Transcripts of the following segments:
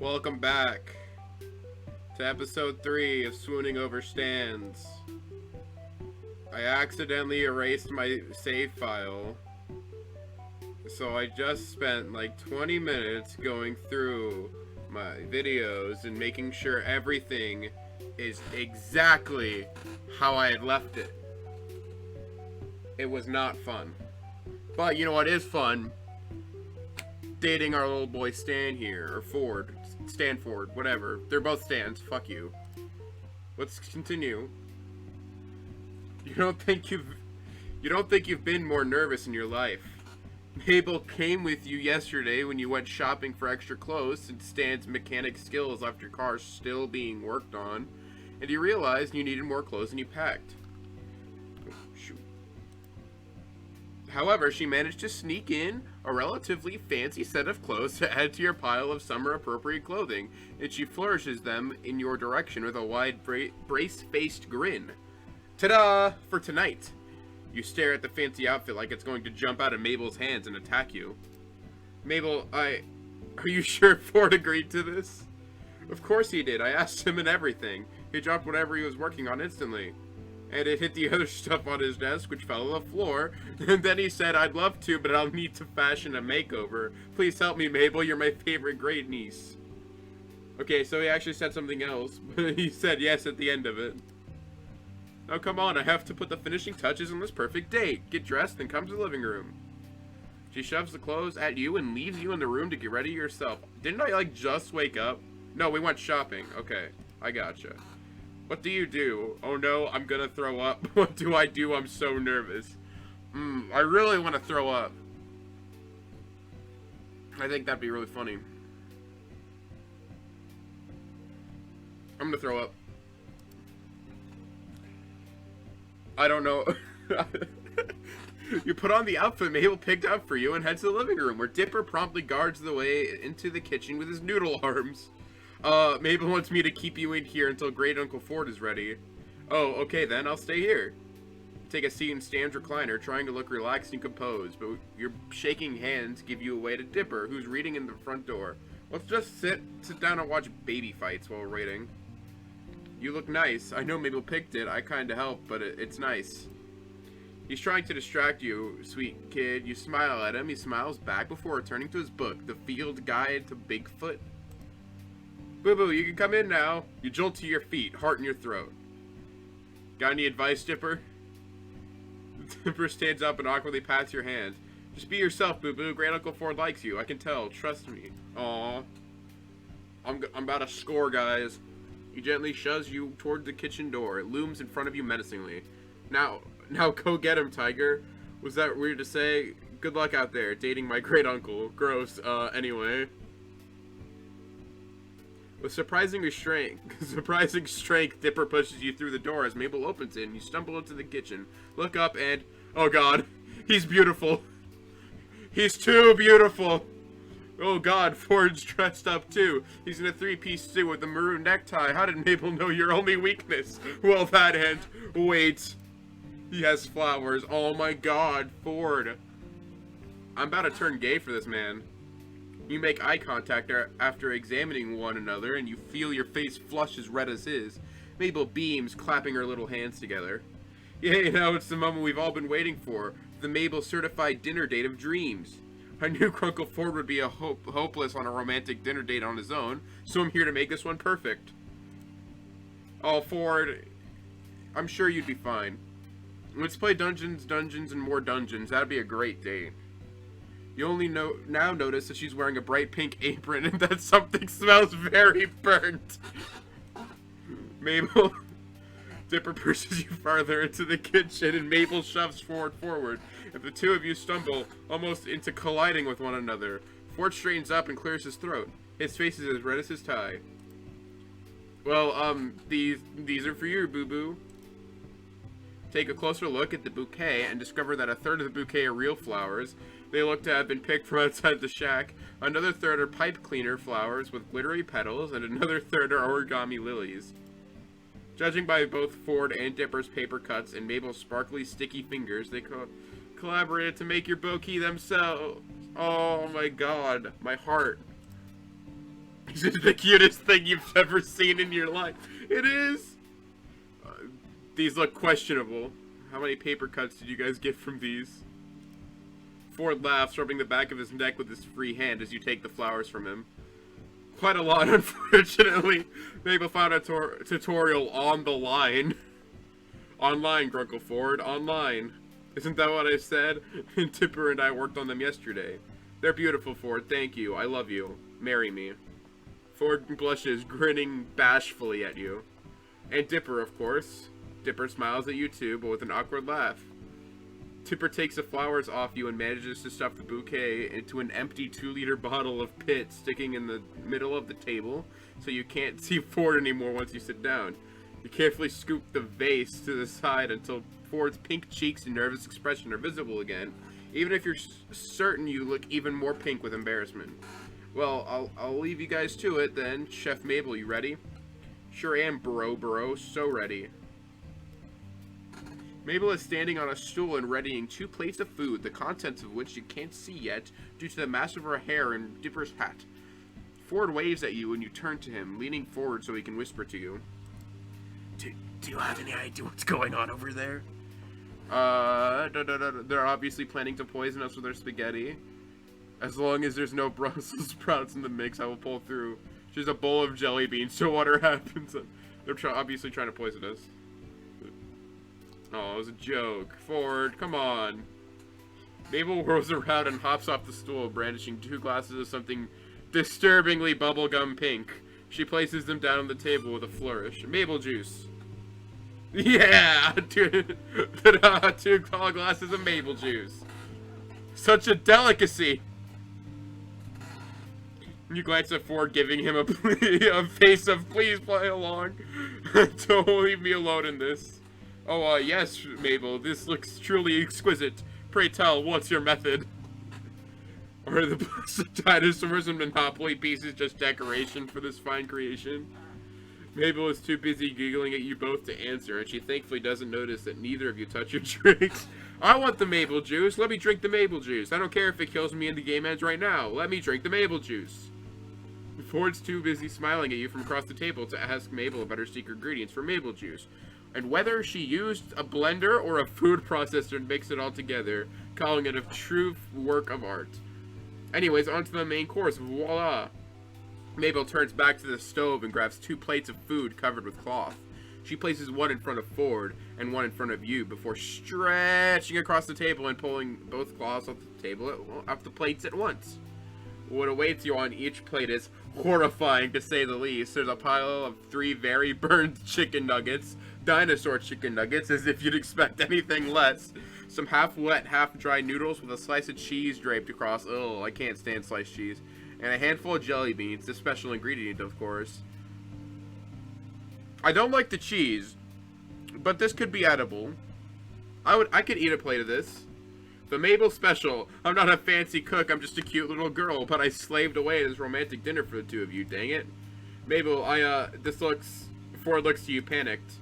Welcome back to episode 3 of Swooning Over Stands. I accidentally erased my save file, so I just spent like 20 minutes going through my videos and making sure everything is exactly how I had left it. It was not fun. But you know what is fun? Dating our little boy Stan here, or Ford. Stanford, whatever. They're both Stans. Fuck you. Let's continue. You don't think you've been more nervous in your life. Mabel came with you yesterday when you went shopping for extra clothes since Stan's mechanic skills left your car still being worked on, and you realized you needed more clothes than you packed. Shoot. However, she managed to sneak in a relatively fancy set of clothes to add to your pile of summer-appropriate clothing, and she flourishes them in your direction with a wide, brace-faced grin. Ta-da! For tonight. You stare at the fancy outfit like it's going to jump out of Mabel's hands and attack you. Mabel, are you sure Ford agreed to this? Of course he did. I asked him and everything. He dropped whatever he was working on instantly. And it hit the other stuff on his desk, which fell on the floor. And then he said, I'd love to, but I'll need to fashion a makeover. Please help me, Mabel. You're my favorite great niece. Okay, so he actually said something else, but he said yes at the end of it. Now come on, I have to put the finishing touches on this perfect date. Get dressed and come to the living room. She shoves the clothes at you and leaves you in the room to get ready yourself. Didn't I, just wake up? No, we went shopping. Okay, I gotcha. What do you do? Oh no, I'm gonna throw up. What do I do? I'm so nervous. I really want to throw up. I think that'd be really funny. I'm gonna throw up. I don't know. You put on the outfit Mabel picked out for you and head to the living room, where Dipper promptly guards the way into the kitchen with his noodle arms. Mabel wants me to keep you in here until Great Uncle Ford is ready. Oh, okay then, I'll stay here. Take a seat in Stan's recliner, trying to look relaxed and composed, but your shaking hands give you away to Dipper, who's reading in the front door. Let's just sit down and watch baby fights while we're waiting. You look nice. I know Mabel picked it. I kinda helped, but it's nice. He's trying to distract you, sweet kid. You smile at him. He smiles back before returning to his book, The Field Guide to Bigfoot. Boo-boo, you can come in now. You jolt to your feet, heart in your throat. Got any advice, Dipper? Dipper stands up and awkwardly pats your hand. Just be yourself, Boo-boo. Great Uncle Ford likes you. I can tell. Trust me. Aw. I'm about to score, guys. He gently shoves you toward the kitchen door. It looms in front of you menacingly. Now go get him, Tiger. Was that weird to say? Good luck out there, dating my great uncle. Gross. Anyway. With surprising strength, Dipper pushes you through the door as Mabel opens it and you stumble into the kitchen. Look up and... Oh god, he's beautiful. He's too beautiful. Oh god, Ford's dressed up too. He's in a three-piece suit with a maroon necktie. How did Mabel know your only weakness? Well, that end. Wait. He has flowers. Oh my god, Ford. I'm about to turn gay for this man. You make eye contact after examining one another, and you feel your face flush as red as his. Mabel beams, clapping her little hands together. Yay, now it's the moment we've all been waiting for. The Mabel certified dinner date of dreams. I knew Uncle Ford would be hopeless on a romantic dinner date on his own, so I'm here to make this one perfect. Oh, Ford, I'm sure you'd be fine. Let's play Dungeons, and more dungeons. That'd be a great date. You only now notice that she's wearing a bright pink apron and that something smells very burnt. Mabel, Dipper pushes you farther into the kitchen and Mabel shoves Ford forward. If the two of you stumble, almost into colliding with one another, Ford straightens up and clears his throat. His face is as red as his tie. Well, these are for you, boo-boo. Take a closer look at the bouquet and discover that a third of the bouquet are real flowers. They look to have been picked from outside the shack. Another third are pipe cleaner flowers with glittery petals, and another third are origami lilies. Judging by both Ford and Dipper's paper cuts and Mabel's sparkly, sticky fingers, they collaborated to make your bouquet themselves. Oh my god, my heart. Is it the cutest thing you've ever seen in your life? It is! These look questionable. How many paper cuts did you guys get from these? Ford laughs, rubbing the back of his neck with his free hand as you take the flowers from him. Quite a lot, unfortunately. Mabel found a tutorial on the line. Online, Grunkle Ford, online. Isn't that what I said? And Dipper and I worked on them yesterday. They're beautiful, Ford. Thank you. I love you. Marry me. Ford blushes, grinning bashfully at you. And Dipper, of course. Dipper smiles at you too, but with an awkward laugh. Dipper takes the flowers off you and manages to stuff the bouquet into an empty 2-liter bottle of pit sticking in the middle of the table, so you can't see Ford anymore once you sit down. You carefully scoop the vase to the side until Ford's pink cheeks and nervous expression are visible again, even if you're certain you look even more pink with embarrassment. Well, I'll leave you guys to it then. Chef Mabel, you ready? Sure am, bro, so ready. Mabel is standing on a stool and readying 2 plates of food, the contents of which you can't see yet due to the mass of her hair and Dipper's hat. Ford waves at you when you turn to him, leaning forward so he can whisper to you. Do you have any idea what's going on over there? They're obviously planning to poison us with their spaghetti. As long as there's no Brussels sprouts in the mix, I will pull through. Just a bowl of jelly beans, so whatever happens. They're obviously trying to poison us. Oh, it was a joke. Ford, come on. Mabel whirls around and hops off the stool, brandishing 2 glasses of something disturbingly bubblegum pink. She places them down on the table with a flourish. Mabel juice. Yeah! 2 tall glasses of Mabel juice. Such a delicacy! You glance at Ford, giving him a face of, please play along. Don't leave me alone in this. Oh, yes, Mabel, this looks truly exquisite. Pray tell, what's your method? Are the plastic dinosaurs and Monopoly pieces just decoration for this fine creation? Mabel is too busy giggling at you both to answer, and she thankfully doesn't notice that neither of you touch your drinks. I want the Mabel juice. Let me drink the Mabel juice. I don't care if it kills me and the game ends right now. Let me drink the Mabel juice. Ford's too busy smiling at you from across the table to ask Mabel about her secret ingredients for Mabel juice, and whether she used a blender or a food processor and mixed it all together, calling it a true work of art. Anyways, on to the main course. Voila! Mabel turns back to the stove and grabs 2 plates of food covered with cloth. She places one in front of Ford and one in front of you before stretching across the table and pulling both cloths off the table, off the plates at once. What awaits you on each plate is horrifying, to say the least. There's a pile of 3 very burned chicken nuggets, dinosaur chicken nuggets, as if you'd expect anything less. Some half-wet, half-dry noodles with a slice of cheese draped across. Oh, I can't stand sliced cheese. And a handful of jelly beans, the special ingredient, of course. I don't like the cheese, but this could be edible. I could eat a plate of this. The Mabel special. I'm not a fancy cook, I'm just a cute little girl, but I slaved away at this romantic dinner for the 2 of you, dang it. Mabel, Ford looks to you, panicked.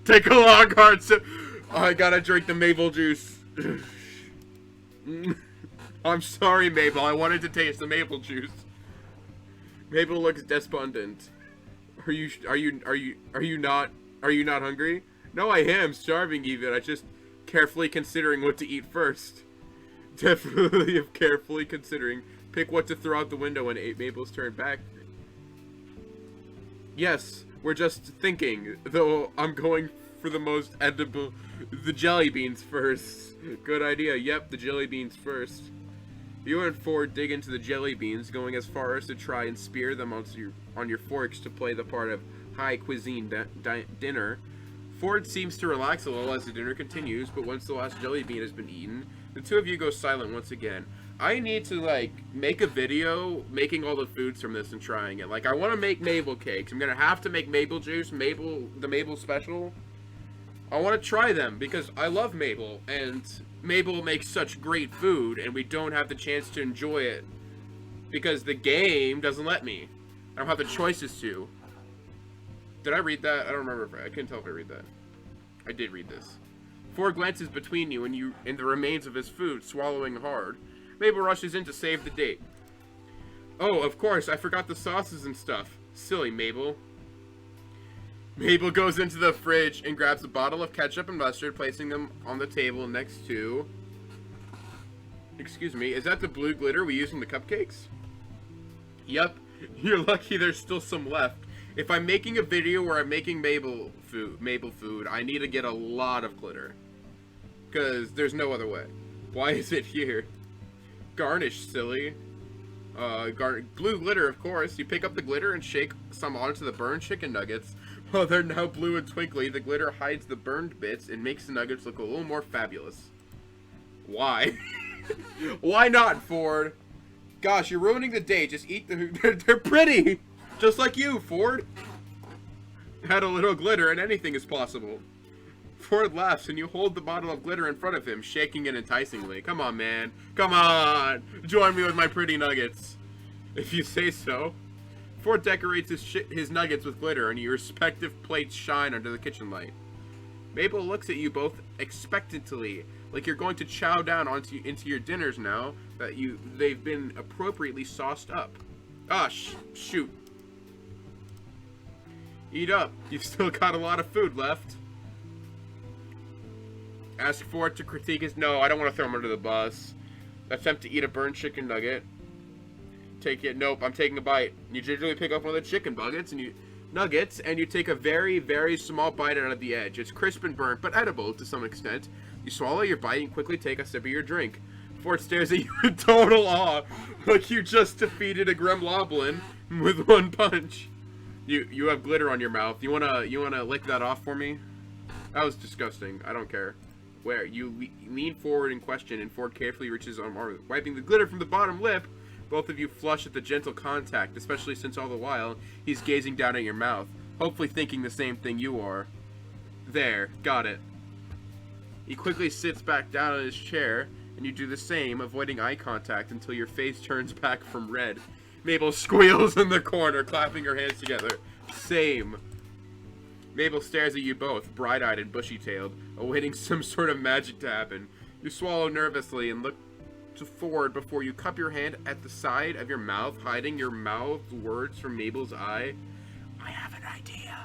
Take a long, hard sip. Oh, I gotta drink the Mabel juice. I'm sorry, Mabel, I wanted to taste the Mabel juice. Mabel looks despondent. Are you not hungry? No, I am starving even. I just carefully considering what to eat first. Definitely carefully considering. Pick what to throw out the window when Mabel's turned back. Yes, we're just thinking. Though I'm going for the most edible, the jelly beans first. Good idea. Yep, the jelly beans first. You and Ford dig into the jelly beans, going as far as to try and spear them on your forks to play the part of high cuisine dinner. Ford seems to relax a little as the dinner continues, but once the last jelly bean has been eaten, the 2 of you go silent once again. I need to, make a video making all the foods from this and trying it. I want to make Mabel cakes. I'm going to have to make Mabel juice, the Mabel special. I want to try them because I love Mabel, and Mabel makes such great food, and we don't have the chance to enjoy it because the game doesn't let me. I don't have the choices to. Did I read that? I don't remember. I couldn't tell if I read that. I did read this. Ford glances between you and the remains of his food, swallowing hard. Mabel rushes in to save the date. Oh, of course, I forgot the sauces and stuff. Silly Mabel. Mabel goes into the fridge and grabs a bottle of ketchup and mustard, placing them on the table next to... Excuse me, is that the blue glitter we use in the cupcakes? Yep, you're lucky there's still some left. If I'm making a video where I'm making Mabel food, I need to get a lot of glitter. Because there's no other way. Why is it here? Garnish, silly. Blue glitter, of course. You pick up the glitter and shake some onto the burned chicken nuggets. Oh, they're now blue and twinkly. The glitter hides the burned bits and makes the nuggets look a little more fabulous. Why? Why not, Ford? Gosh, you're ruining the day. Just eat the... They're pretty! Just like you, Ford. Add a little glitter and anything is possible. Ford laughs and you hold the bottle of glitter in front of him, shaking it enticingly. Come on, man. Come on! Join me with my pretty nuggets. If you say so. Ford decorates his nuggets with glitter and your respective plates shine under the kitchen light. Mabel looks at you both expectantly, like you're going to chow down into your dinners now that they've been appropriately sauced up. Ah, shoot. Eat up. You've still got a lot of food left. Ask Ford to critique his... No, I don't want to throw him under the bus. Attempt to eat a burned chicken nugget. Take it. Nope, I'm taking a bite. You gingerly pick up one of the chicken nuggets and you take a very, very small bite out of the edge. It's crisp and burnt, but edible to some extent. You swallow your bite and quickly take a sip of your drink. Ford stares at you in total awe, like you just defeated a Gremloblin with one punch. You have glitter on your mouth. You wanna lick that off for me? That was disgusting. I don't care. Where you lean forward in question, and Ford carefully reaches on arm, wiping the glitter from the bottom lip. Both of you flush at the gentle contact, especially since all the while he's gazing down at your mouth, hopefully thinking the same thing you are. There, got it. He quickly sits back down in his chair, and you do the same, avoiding eye contact until your face turns back from red. Mabel squeals in the corner, clapping her hands together. Same. Mabel stares at you both, bright-eyed and bushy-tailed, awaiting some sort of magic to happen. You swallow nervously and look forward before you cup your hand at the side of your mouth, hiding your mouthed words from Mabel's eye. I have an idea.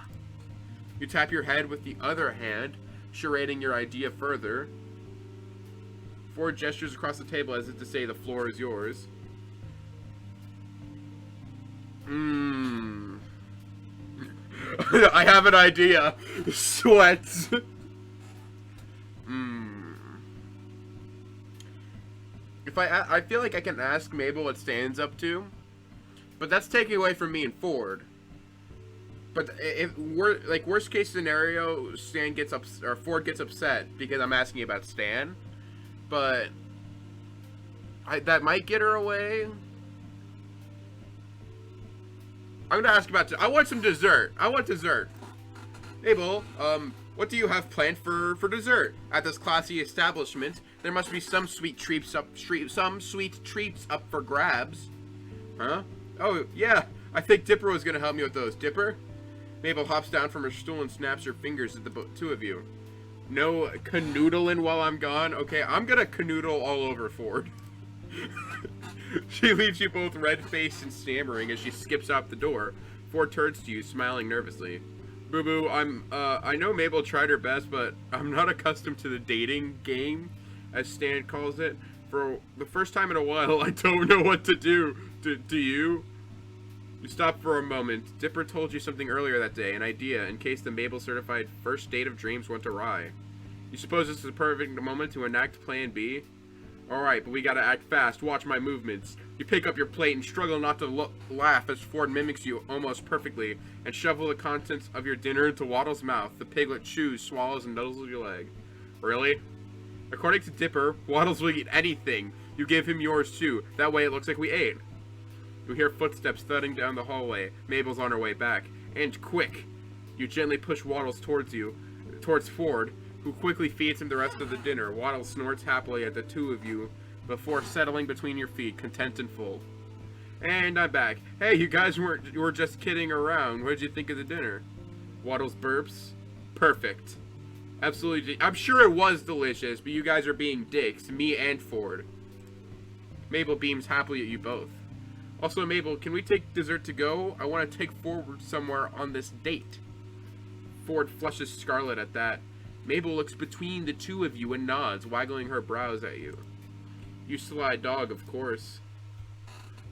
You tap your head with the other hand, charading your idea further. Ford gestures across the table as if to say the floor is yours. I have an idea. Sweats. If I feel like I can ask Mabel what Stan's up to, but that's taking away from me and Ford. But if worst case scenario, Ford gets upset because I'm asking about Stan, but that might get her away. I'm gonna ask about. I want some dessert. I want dessert. Mabel, what do you have planned for dessert at this classy establishment? There must be some sweet treats up for grabs. Huh? Oh yeah, I think Dipper was gonna help me with those. Dipper? Mabel hops down from her stool and snaps her fingers at the two of you. No canoodling while I'm gone. Okay, I'm gonna canoodle all over Ford. She leaves you both red-faced and stammering as she skips out the door. Ford turns to you, smiling nervously. Boo-boo, I know Mabel tried her best, but I'm not accustomed to the dating game, as Stan calls it. For the first time in a while, I don't know what to do. Do you? You stop for a moment. Dipper told you something earlier that day, an idea, in case the Mabel-certified first date of dreams went awry. You suppose this is a perfect moment to enact Plan B? Alright, but we gotta act fast. Watch my movements. You pick up your plate and struggle not to laugh as Ford mimics you almost perfectly and shovel the contents of your dinner into Waddle's mouth. The piglet chews, swallows, and nuzzles your leg. Really? According to Dipper, Waddles will eat anything. You give him yours too. That way it looks like we ate. You hear footsteps thudding down the hallway. Mabel's on her way back. And quick! You gently push Waddles towards Ford, who quickly feeds him the rest of the dinner. Waddle snorts happily at the two of you before settling between your feet, content and full. And I'm back. Hey, you guys were just kidding around. What did you think of the dinner? Waddles burps. Perfect. Absolutely. I'm sure it was delicious, but you guys are being dicks, me and Ford. Mabel beams happily at you both. Also, Mabel, can we take dessert to go? I want to take Ford somewhere on this date. Ford flushes scarlet at that. Mabel looks between the two of you and nods, waggling her brows at you. You sly dog, of course.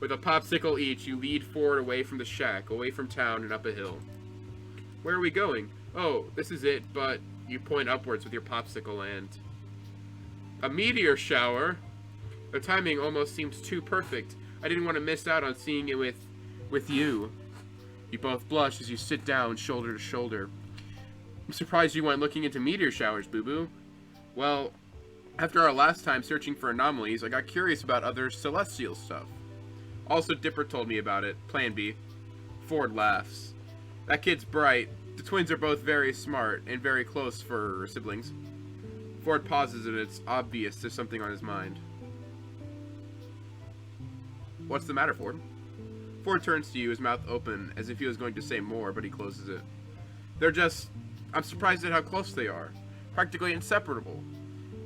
With a popsicle each, you lead Ford away from the shack, away from town and up a hill. Where are we going? Oh, this is it, but you point upwards with your popsicle and... A meteor shower? The timing almost seems too perfect. I didn't want to miss out on seeing it with you. You both blush as you sit down shoulder to shoulder. I'm surprised you went looking into meteor showers, Boo-Boo. Well, after our last time searching for anomalies, I got curious about other celestial stuff. Also, Dipper told me about it. Plan B. Ford laughs. That kid's bright. The twins are both very smart and very close for siblings. Ford pauses and it's obvious there's something on his mind. What's the matter, Ford? Ford turns to you, his mouth open, as if he was going to say more, but he closes it. I'm surprised at how close they are. Practically inseparable.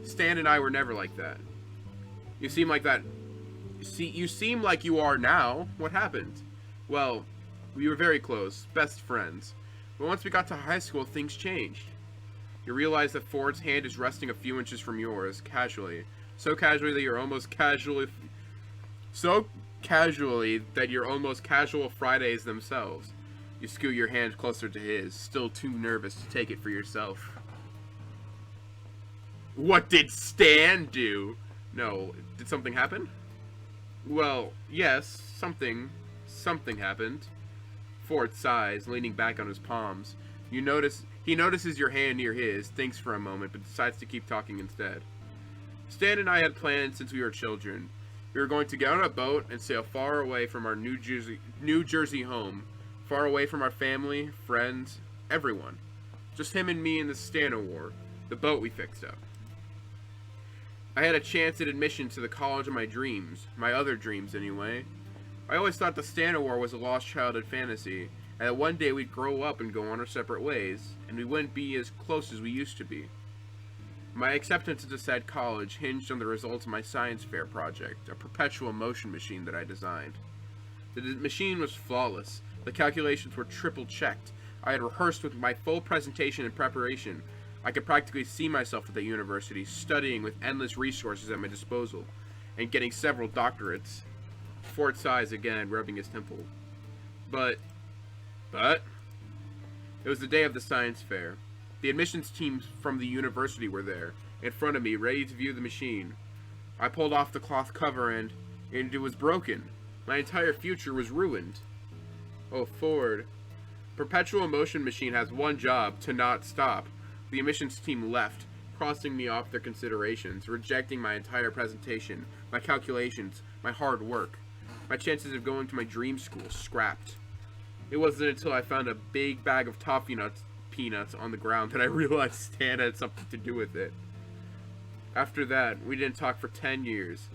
Stan and I were never like that. You seem like that. You seem like you are now. What happened? Well, we were very close, best friends. But once we got to high school, things changed. You realize that Ford's hand is resting a few inches from yours, casually. So casually that you're almost casually casual Fridays themselves. You scoot your hand closer to his, still too nervous to take it for yourself. What did Stan do? No, did something happen? Well, yes, something happened. Ford sighs, leaning back on his palms. He notices your hand near his, thinks for a moment, but decides to keep talking instead. Stan and I had plans since we were children. We were going to get on a boat and sail far away from our New Jersey home, far away from our family, friends, everyone. Just him and me in the Stana War, the boat we fixed up. I had a chance at admission to the college of my dreams, my other dreams anyway. I always thought the Stana War was a lost childhood fantasy, and that one day we'd grow up and go on our separate ways, and we wouldn't be as close as we used to be. My acceptance into said college hinged on the results of my science fair project, a perpetual motion machine that I designed. The machine was flawless. The calculations were triple-checked. I had rehearsed with my full presentation and preparation. I could practically see myself at the university, studying with endless resources at my disposal, and getting several doctorates. Ford sighs again, rubbing his temple. But... It was the day of the science fair. The admissions teams from the university were there, in front of me, ready to view the machine. I pulled off the cloth cover and it was broken. My entire future was ruined. Oh, Ford. Perpetual motion machine has one job, to not stop. The admissions team left, crossing me off their considerations, rejecting my entire presentation, my calculations, my hard work. My chances of going to my dream school scrapped. It wasn't until I found a big bag of toffee peanuts on the ground that I realized Stan had something to do with it. After that, we didn't talk for 10 years.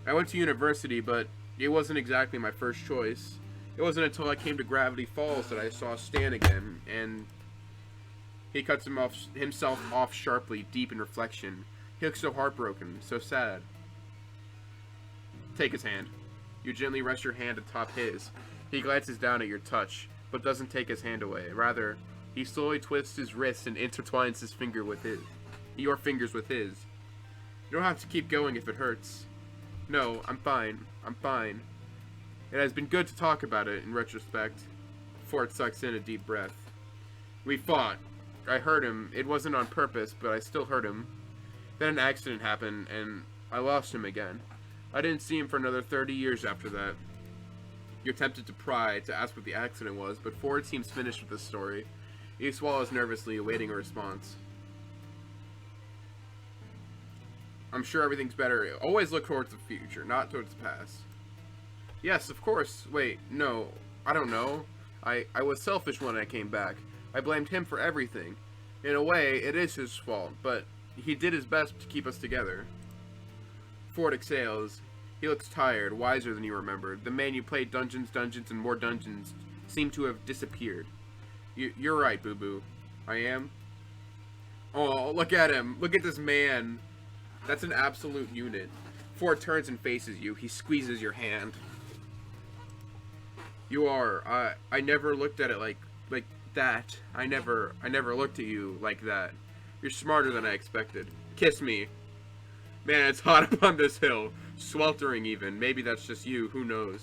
I went to university, but it wasn't exactly my first choice. It wasn't until I came to Gravity Falls that I saw Stan again, and he cuts himself off sharply, deep in reflection. He looks so heartbroken, so sad. Take his hand. You gently rest your hand atop his. He glances down at your touch, but doesn't take his hand away. Rather, he slowly twists his wrist and intertwines your fingers with his. You don't have to keep going if it hurts. No, I'm fine. I'm fine. It has been good to talk about it, in retrospect. Ford sucks in a deep breath. We fought. I hurt him. It wasn't on purpose, but I still hurt him. Then an accident happened, and I lost him again. I didn't see him for another 30 years after that. You're tempted to pry, to ask what the accident was, but Ford seems finished with this story. He swallows nervously, awaiting a response. I'm sure everything's better. Always look towards the future, not towards the past. Yes, of course. Wait, no. I don't know. I was selfish when I came back. I blamed him for everything. In a way, it is his fault, but he did his best to keep us together. Ford exhales. He looks tired, wiser than you remembered. The man you played dungeons, and more dungeons seemed to have disappeared. You're right, Boo-Boo. I am? Oh, look at him. Look at this man. That's an absolute unit. Ford turns and faces you. He squeezes your hand. You are. I never looked at it like that. I never looked at you like that. You're smarter than I expected. Kiss me. Man, it's hot up on this hill. Sweltering even. Maybe that's just you. Who knows?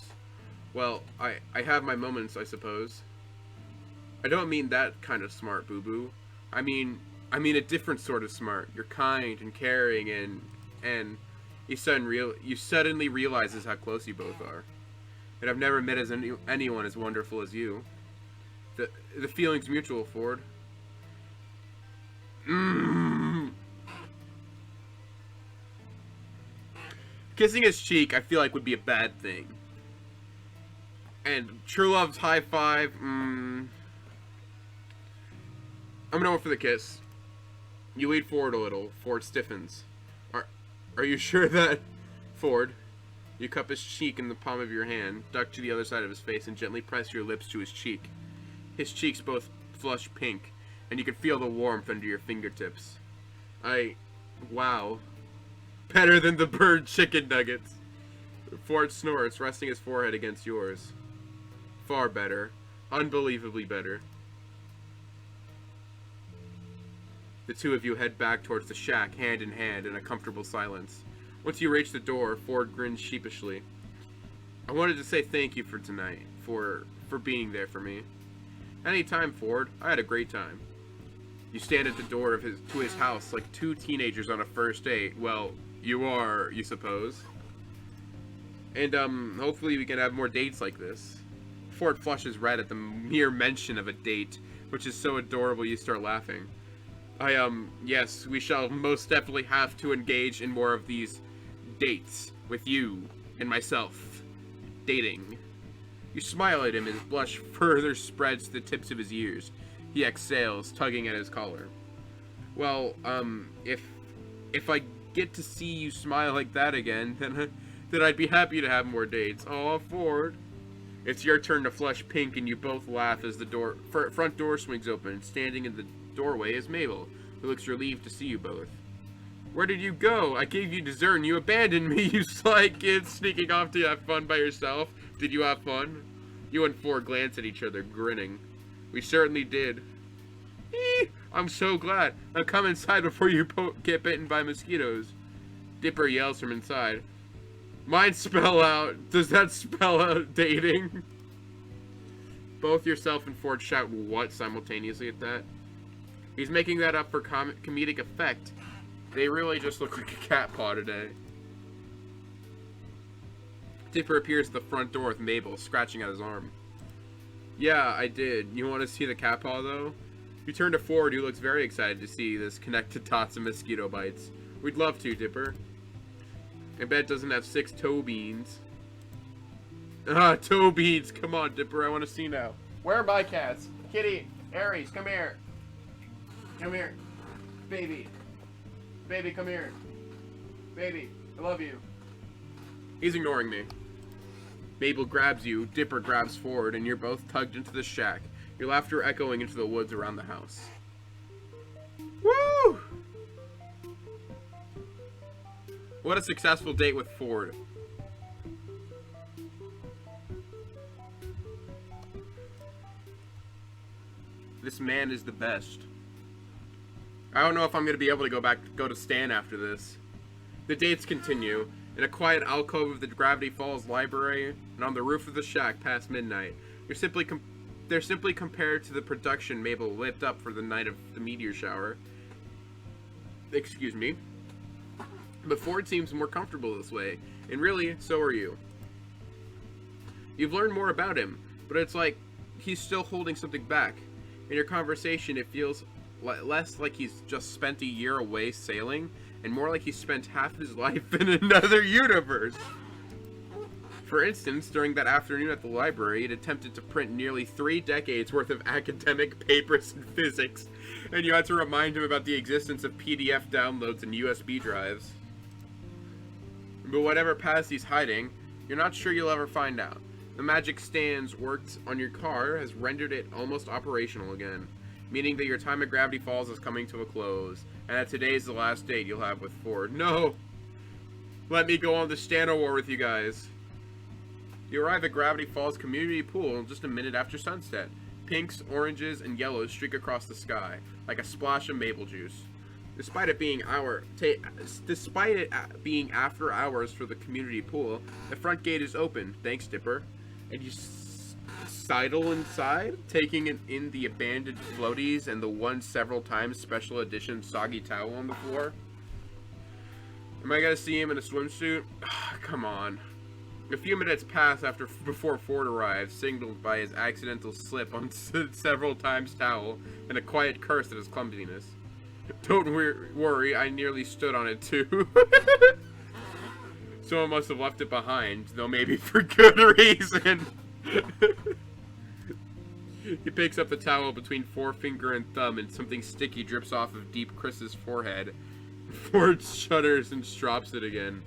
Well, I have my moments, I suppose. I don't mean that kind of smart, boo-boo. I mean a different sort of smart. You're kind and caring and you suddenly realizes how close you both are. And I've never met anyone as wonderful as you. The feeling's mutual, Ford. Kissing his cheek, I feel like would be a bad thing. And true love's high five. I'm gonna go for the kiss. You lead forward a little. Ford stiffens. Are you sure that, Ford? You cup his cheek in the palm of your hand, duck to the other side of his face, and gently press your lips to his cheek. His cheeks both flush pink, and you can feel the warmth under your fingertips. Wow. Better than the bird chicken nuggets. Ford snorts, resting his forehead against yours. Far better. Unbelievably better. The two of you head back towards the shack, hand in hand, in a comfortable silence. Once you reach the door, Ford grins sheepishly. I wanted to say thank you for tonight, for being there for me. Anytime, Ford. I had a great time. You stand at the door of his house like two teenagers on a first date. Well, you are, you suppose. And, hopefully we can have more dates like this. Ford flushes red at the mere mention of a date, which is so adorable you start laughing. Yes, we shall most definitely have to engage in more of these dates with you and myself. Dating. You smile at him, his blush further spreads to the tips of his ears. He exhales, tugging at his collar. Well, if I get to see you smile like that again, then I'd be happy to have more dates. Aw, Ford. It's your turn to flush pink, and you both laugh as the front door swings open. Standing in the doorway is Mabel, who looks relieved to see you both. Where did you go? I gave you dessert and you abandoned me, you sly kids, sneaking off to have fun by yourself. Did you have fun? You and Ford glance at each other, grinning. We certainly did. I'm so glad. Now come inside before you get bitten by mosquitoes. Dipper yells from inside. Does that spell out dating? Both yourself and Ford shout what simultaneously at that. He's making that up for comedic effect. They really just look like a cat paw today. Dipper appears at the front door with Mabel, scratching at his arm. Yeah, I did. You want to see the cat paw, though? You turn to Ford, who looks very excited to see this connected dots of mosquito bites. We'd love to, Dipper. I bet it doesn't have 6 toe beans. Toe beans. Come on, Dipper. I want to see now. Where are my cats? Kitty, Aries, come here. Come here. Baby. Baby, come here. Baby, I love you. He's ignoring me. Mabel grabs you, Dipper grabs Ford, and you're both tugged into the shack, your laughter echoing into the woods around the house. Woo! What a successful date with Ford. This man is the best. I don't know if I'm going to be able to go to Stan after this. The dates continue. In a quiet alcove of the Gravity Falls library, and on the roof of the shack past midnight, they're simply compared to the production Mabel whipped up for the night of the meteor shower. Excuse me. But Ford seems more comfortable this way, and really, so are you. You've learned more about him, but it's like he's still holding something back. In your conversation, it feels less like he's just spent a year away sailing, and more like he spent half his life in another universe. For instance, during that afternoon at the library, it attempted to print nearly 3 decades worth of academic papers in physics, and you had to remind him about the existence of PDF downloads and USB drives. But whatever past he's hiding, you're not sure you'll ever find out. The magic stands worked on your car has rendered it almost operational again, meaning that your time at Gravity Falls is coming to a close, and that today's the last date you'll have with Ford. No! Let me go on the Stano War with you guys. You arrive at Gravity Falls Community Pool just a minute after sunset. Pinks, oranges, and yellows streak across the sky, like a splash of maple juice. Despite it being after hours for the community pool, the front gate is open. Thanks, Dipper. And you sidle inside, taking in the abandoned floaties and the one several times special edition soggy towel on the floor. Am I gonna see him in a swimsuit? Come on. A few minutes pass before Ford arrives, signaled by his accidental slip on several times towel and a quiet curse at his clumsiness. Don't worry, I nearly stood on it too. Someone must have left it behind, though maybe for good reason. He picks up the towel between forefinger and thumb, and something sticky drips off of Deep Chris's forehead. Ford shudders and drops it again.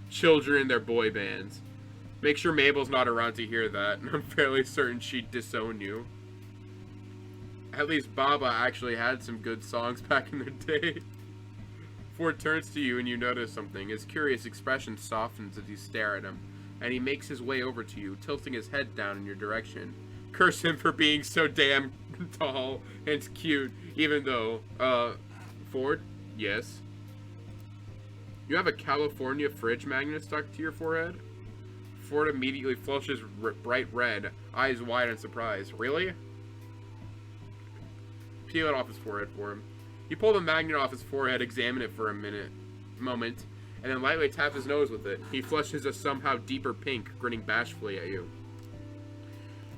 Children, their boy bands. Make sure Mabel's not around to hear that. I'm fairly certain she'd disown you. At least Baba actually had some good songs back in the day. Ford turns to you and you notice something. His curious expression softens as you stare at him, and he makes his way over to you, tilting his head down in your direction. Curse him for being so damn tall and cute, even though, Ford? Yes? You have a California fridge magnet stuck to your forehead? Ford immediately flushes bright red, eyes wide in surprise. Really? Peel it off his forehead for him. You pull the magnet off his forehead, examine it for a moment, and then lightly tap his nose with it. He flushes a somehow deeper pink, grinning bashfully at you.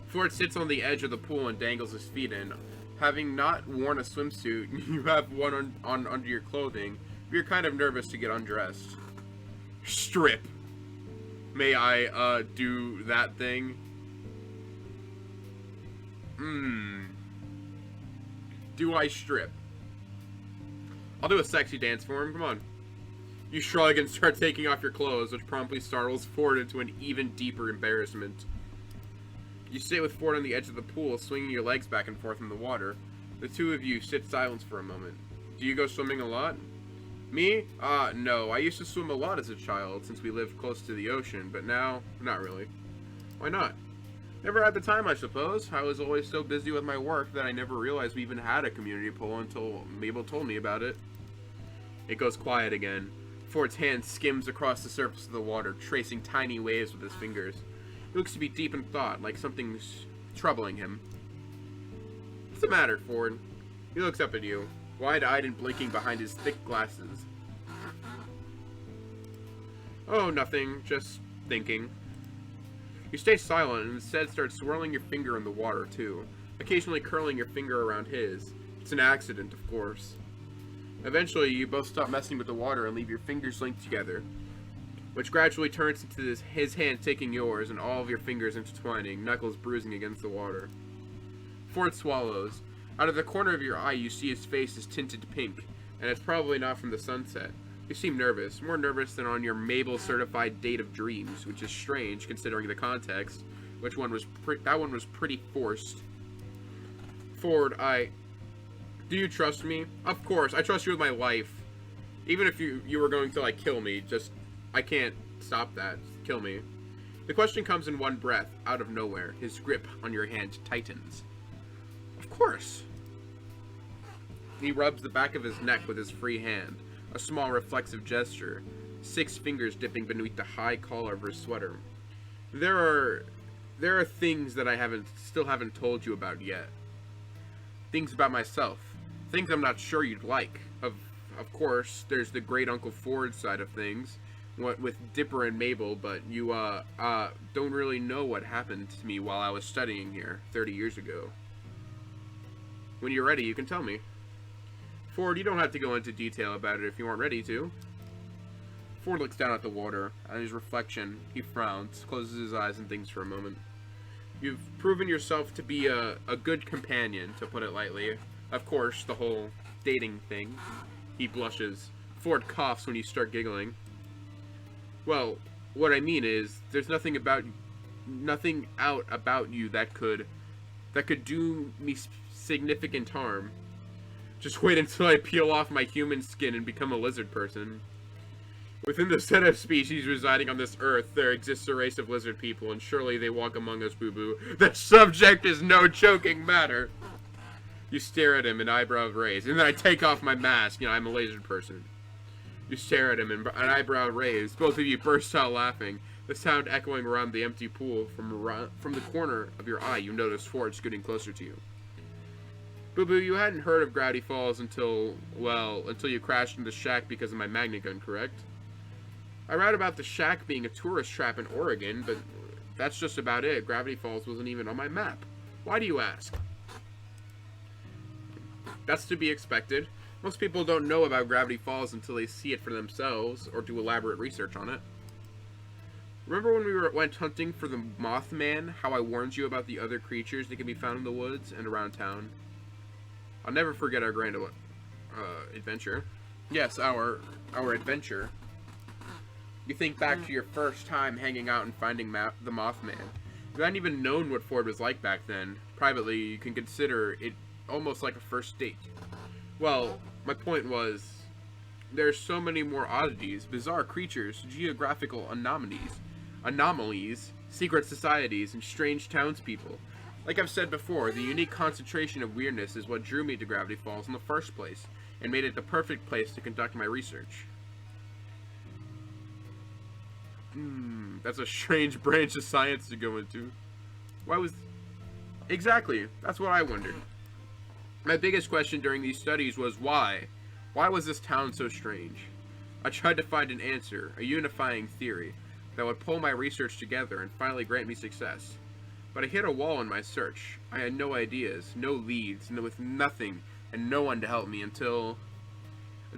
Ford sits on the edge of the pool and dangles his feet in. Having not worn a swimsuit, you have one on under your clothing, but you're kind of nervous to get undressed. Strip. May I, do that thing? Do I strip? I'll do a sexy dance for him, come on. You shrug and start taking off your clothes, which promptly startles Ford into an even deeper embarrassment. You sit with Ford on the edge of the pool, swinging your legs back and forth in the water. The two of you sit silent for a moment. Do you go swimming a lot? Me? No. I used to swim a lot as a child, since we lived close to the ocean, but now, not really. Why not? Never had the time, I suppose. I was always so busy with my work that I never realized we even had a community pool until Mabel told me about it. It goes quiet again. Ford's hand skims across the surface of the water, tracing tiny waves with his fingers. He looks to be deep in thought, like something's troubling him. What's the matter, Ford? He looks up at you, wide-eyed and blinking behind his thick glasses. Oh, nothing. Just thinking. You stay silent and instead start swirling your finger in the water, too, occasionally curling your finger around his. It's an accident, of course. Eventually, you both stop messing with the water and leave your fingers linked together, which gradually turns into his hand taking yours and all of your fingers intertwining, knuckles bruising against the water. Ford swallows. Out of the corner of your eye, you see his face is tinted pink, and it's probably not from the sunset. You seem nervous, more nervous than on your Mabel certified date of dreams, which is strange considering the context. That one was pretty forced. Ford, do you trust me? Of course, I trust you with my life. Even if you were going to, like, kill me, I can't stop that. Kill me. The question comes in one breath, out of nowhere. His grip on your hand tightens. Of course. He rubs the back of his neck with his free hand, a small reflexive gesture, 6 fingers dipping beneath the high collar of her sweater. There are things that I still haven't told you about yet. Things about myself. Things I'm not sure you'd like. Of course, there's the great Uncle Ford side of things, with Dipper and Mabel, but you, don't really know what happened to me while I was studying here 30 years ago. When you're ready, you can tell me. Ford, you don't have to go into detail about it if you aren't ready to. Ford looks down at the water. At his reflection, he frowns, closes his eyes, and thinks for a moment. You've proven yourself to be a good companion, to put it lightly. Of course, the whole dating thing. He blushes. Ford coughs when you start giggling. Well, what I mean is, there's nothing out about you that could do me significant harm. Just wait until I peel off my human skin and become a lizard person. Within the set of species residing on this earth, there exists a race of lizard people, and surely they walk among us, boo-boo. The subject is no joking matter. You stare at him, and eyebrow raised, and then I take off my mask. You know, I'm a lizard person. You stare at him, and an eyebrow raised. Both of you burst out laughing, the sound echoing around the empty pool. From the corner of your eye, you notice Ford scooting closer to you. Boo-boo, you hadn't heard of Gravity Falls until you crashed into the shack because of my magnet gun, correct? I read about the shack being a tourist trap in Oregon, but that's just about it. Gravity Falls wasn't even on my map. Why do you ask? That's to be expected. Most people don't know about Gravity Falls until they see it for themselves or do elaborate research on it. Remember when we went hunting for the Mothman, how I warned you about the other creatures that can be found in the woods and around town? I'll never forget our grand adventure. Yes, our adventure. You think back to your first time hanging out and finding the Mothman. You hadn't even known what Ford was like back then. Privately, you can consider it almost like a first date. Well, my point was, there's so many more oddities, bizarre creatures, geographical anomalies, secret societies, and strange townspeople. Like I've said before, the unique concentration of weirdness is what drew me to Gravity Falls in the first place, and made it the perfect place to conduct my research. That's a strange branch of science to go into. Exactly, that's what I wondered. My biggest question during these studies was why? Why was this town so strange? I tried to find an answer, a unifying theory, that would pull my research together and finally grant me success. But I hit a wall in my search. I had no ideas, no leads, with nothing, and no one to help me until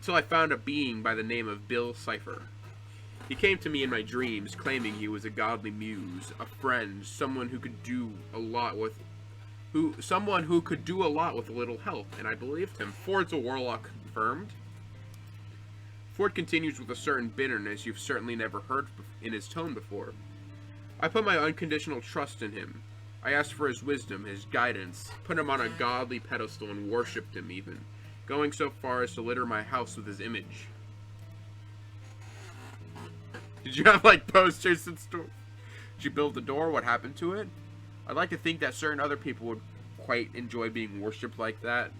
I found a being by the name of Bill Cipher. He came to me in my dreams, claiming he was a godly muse, a friend, someone who could do a lot with a little help, and I believed him. Ford's a warlock confirmed. Ford continues with a certain bitterness you've certainly never heard in his tone before. I put my unconditional trust in him. I asked for his wisdom, his guidance, put him on a godly pedestal and worshipped him even, going so far as to litter my house with his image. Did you have, like, posters and stuff? Did you build the door? What happened to it? I'd like to think that certain other people would quite enjoy being worshipped like that.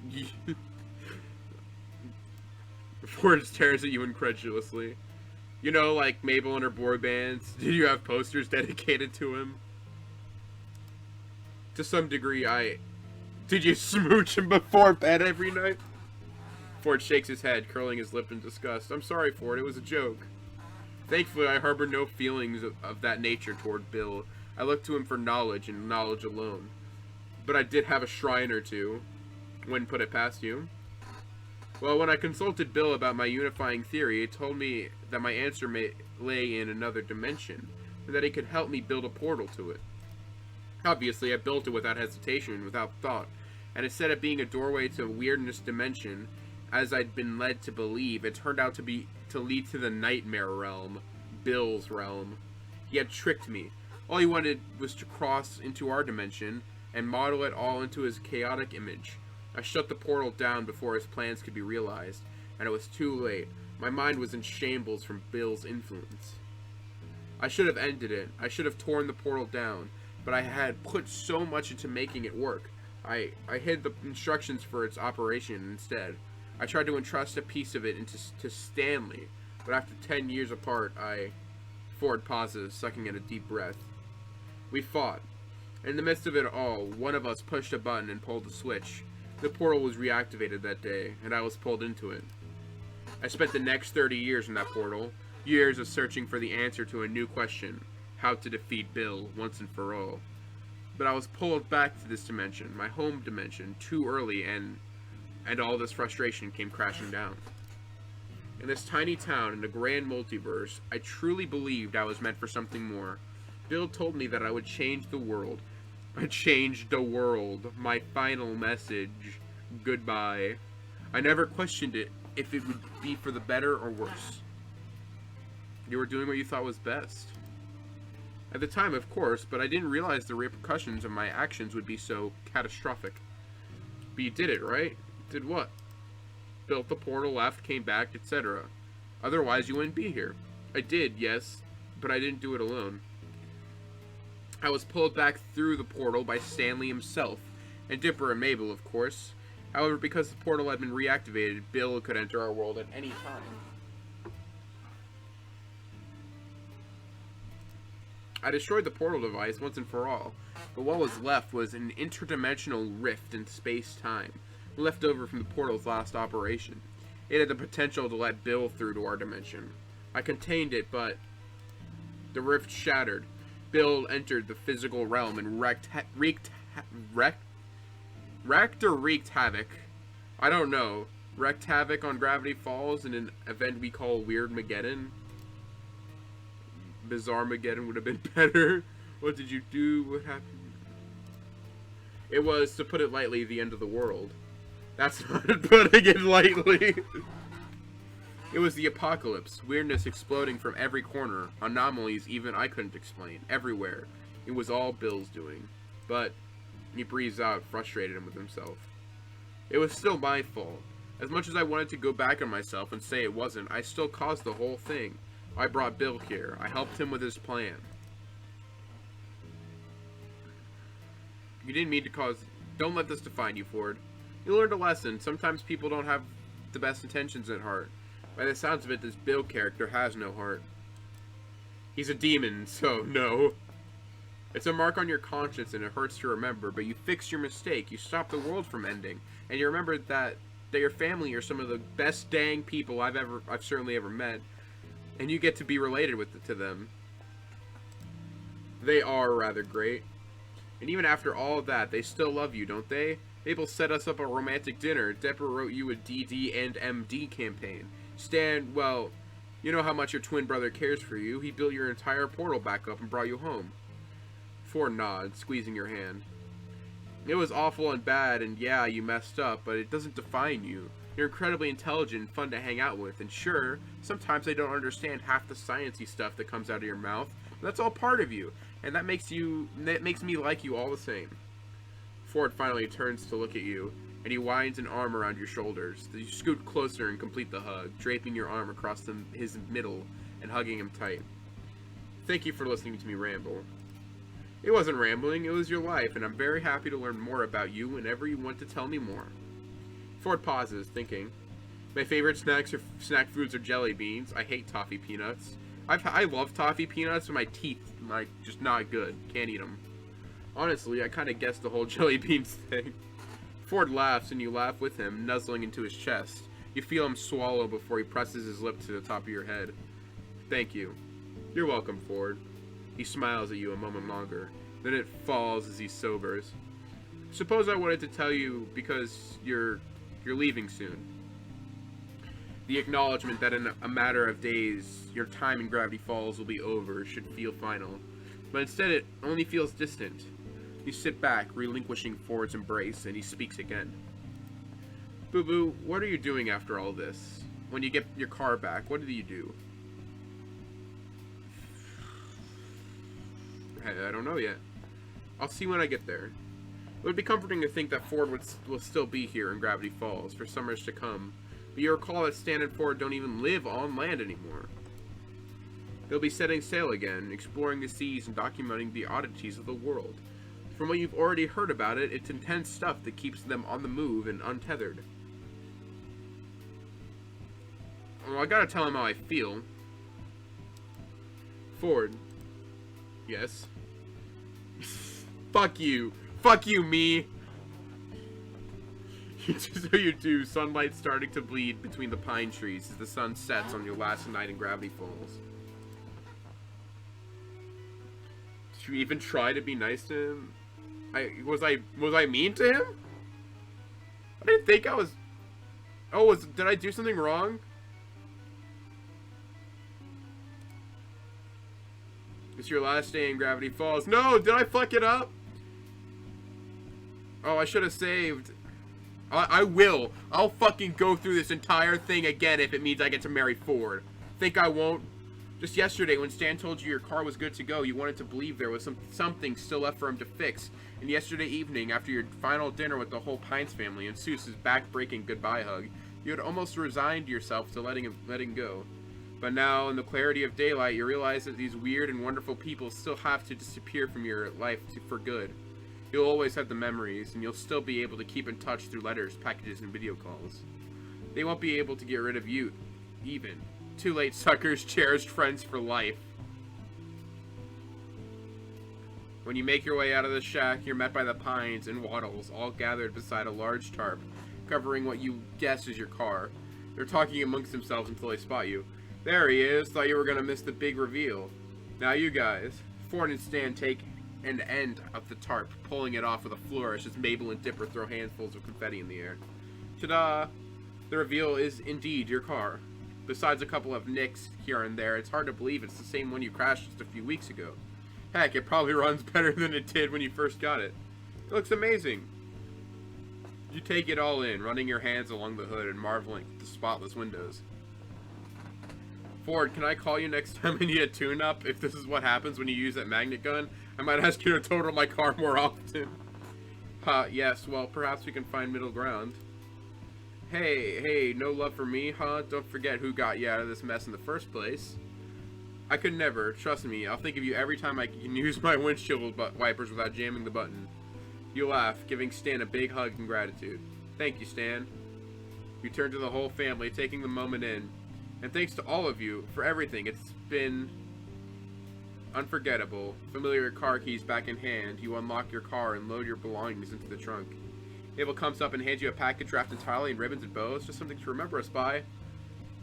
Ford stares at you incredulously. You know, like Mabel and her boy bands. Did you have posters dedicated to him? To some degree, Did you smooch him before bed every night? Ford shakes his head, curling his lip in disgust. I'm sorry, Ford, it was a joke. Thankfully, I harbor no feelings of that nature toward Bill. I look to him for knowledge, and knowledge alone. But I did have a shrine or two. Wouldn't put it past you. Well, when I consulted Bill about my unifying theory, he told me that my answer may lay in another dimension, and that he could help me build a portal to it. Obviously, I built it without hesitation, without thought, and instead of being a doorway to a weirdness dimension, as I'd been led to believe, it turned out to lead to the nightmare realm, Bill's realm. He had tricked me. All he wanted was to cross into our dimension and model it all into his chaotic image. I shut the portal down before his plans could be realized, and it was too late. My mind was in shambles from Bill's influence. I should have ended it. I should have torn the portal down, but I had put so much into making it work. I hid the instructions for its operation instead. I tried to entrust a piece of it to Stanley, but after 10 years apart, Ford pauses, sucking in a deep breath. We fought. In the midst of it all, one of us pushed a button and pulled the switch. The portal was reactivated that day, and I was pulled into it. I spent the next 30 years in that portal, years of searching for the answer to a new question, how to defeat Bill once and for all. But I was pulled back to this dimension, my home dimension, too early, and all this frustration came crashing down. In this tiny town, in a grand multiverse, I truly believed I was meant for something more. Bill told me that I would change the world. I changed the world. My final message. Goodbye. I never questioned it, if it would be for the better or worse. You were doing what you thought was best. At the time, of course, but I didn't realize the repercussions of my actions would be so catastrophic. But you did it, right? Did what? Built the portal, left, came back, etc. Otherwise, you wouldn't be here. I did, yes, but I didn't do it alone. I was pulled back through the portal by Stanley himself, and Dipper and Mabel, of course. However, because the portal had been reactivated, Bill could enter our world at any time. I destroyed the portal device once and for all, but what was left was an interdimensional rift in space-time, left over from the portal's last operation. It had the potential to let Bill through to our dimension. I contained it, but the rift shattered. Bill entered the physical realm and wrecked havoc. I don't know. Wrecked havoc on Gravity Falls in an event we call Weirdmageddon. Bizarre-mageddon would have been better. What did you do? What happened? It was, to put it lightly, the end of the world. That's not putting it lightly. It was the apocalypse, weirdness exploding from every corner, anomalies even I couldn't explain, everywhere. It was all Bill's doing. But he breathes out, frustrated with himself. It was still my fault. As much as I wanted to go back on myself and say it wasn't, I still caused the whole thing. I brought Bill here. I helped him with his plan. You didn't mean to cause... Don't let this define you, Ford. You learned a lesson. Sometimes people don't have the best intentions at heart. By the sounds of it, this Bill character has no heart. He's a demon, so no. It's a mark on your conscience and it hurts to remember, but you fixed your mistake. You stopped the world from ending. And you remembered that your family are some of the best dang people I've certainly ever met. And you get to be related to them. They are rather great. And even after all of that, they still love you, don't they? Mabel set us up a romantic dinner. Dipper wrote you a DD and MD campaign. Stan, well, you know how much your twin brother cares for you. He built your entire portal back up and brought you home. Ford nods, squeezing your hand. It was awful and bad, and yeah, you messed up, but it doesn't define you. You're incredibly intelligent and fun to hang out with, and sure, sometimes I don't understand half the sciencey stuff that comes out of your mouth, but that's all part of you, and that makes me like you all the same. Ford finally turns to look at you, and he winds an arm around your shoulders. You scoot closer and complete the hug, draping your arm across his middle and hugging him tight. Thank you for listening to me ramble. It wasn't rambling, it was your life, and I'm very happy to learn more about you whenever you want to tell me more. Ford pauses, thinking. My favorite snack foods are jelly beans. I hate toffee peanuts. I love toffee peanuts, but my teeth are just not good. Can't eat them. Honestly, I kind of guessed the whole jelly beans thing. Ford laughs, and you laugh with him, nuzzling into his chest. You feel him swallow before he presses his lip to the top of your head. Thank you. You're welcome, Ford. He smiles at you a moment longer. Then it falls as he sobers. Suppose I wanted to tell you because you're leaving soon. The acknowledgement that in a matter of days, your time in Gravity Falls will be over should feel final. But instead it only feels distant. You sit back, relinquishing Ford's embrace, and he speaks again. Boo-boo, what are you doing after all this? When you get your car back, what do you do? I don't know yet. I'll see when I get there. It would be comforting to think that Ford will still be here in Gravity Falls for summers to come, but you recall that Stan and Ford don't even live on land anymore. They'll be setting sail again, exploring the seas and documenting the oddities of the world. From what you've already heard about it, it's intense stuff that keeps them on the move and untethered. Well, I gotta tell him how I feel. Ford. Yes. Fuck you. Fuck you, me. So you do. Sunlight starting to bleed between the pine trees as the sun sets on your last night in Gravity Falls. Did you even try to be nice to him? Was I mean to him? I didn't think I was. Oh, did I do something wrong? It's your last day in Gravity Falls. No, did I fuck it up? Oh, I should have saved. I will. I'll fucking go through this entire thing again if it means I get to marry Ford. Think I won't? Just yesterday, when Stan told you your car was good to go, you wanted to believe there was something still left for him to fix. And yesterday evening, after your final dinner with the whole Pines family and Seuss's back-breaking goodbye hug, you had almost resigned yourself to letting go. But now, in the clarity of daylight, you realize that these weird and wonderful people still have to disappear from your life for good. You'll always have the memories, and you'll still be able to keep in touch through letters, packages, and video calls. They won't be able to get rid of you, even. Too late, suckers, cherished friends for life. When you make your way out of the shack, you're met by the pines and wattles, all gathered beside a large tarp, covering what you guess is your car. They're talking amongst themselves until they spot you. There he is. Thought you were gonna miss the big reveal. Now you guys. Ford and Stan take an end of the tarp, pulling it off with a flourish as Mabel and Dipper throw handfuls of confetti in the air. Ta-da! The reveal is indeed your car. Besides a couple of nicks here and there, it's hard to believe it's the same one you crashed just a few weeks ago. Heck, it probably runs better than it did when you first got it. It looks amazing. You take it all in, running your hands along the hood and marveling at the spotless windows. Ford, can I call you next time I need a tune-up? If this is what happens when you use that magnet gun, I might ask you to total my car more often. Yes, well, perhaps we can find middle ground. Hey, no love for me, huh? Don't forget who got you out of this mess in the first place. I could never, trust me, I'll think of you every time I can use my windshield wipers without jamming the button. You laugh, giving Stan a big hug in gratitude. Thank you, Stan. You turn to the whole family, taking the moment in. And thanks to all of you for everything. It's been unforgettable. Familiar car keys back in hand, you unlock your car and load your belongings into the trunk. Abel comes up and hands you a package wrapped entirely in ribbons and bows, just something to remember us by.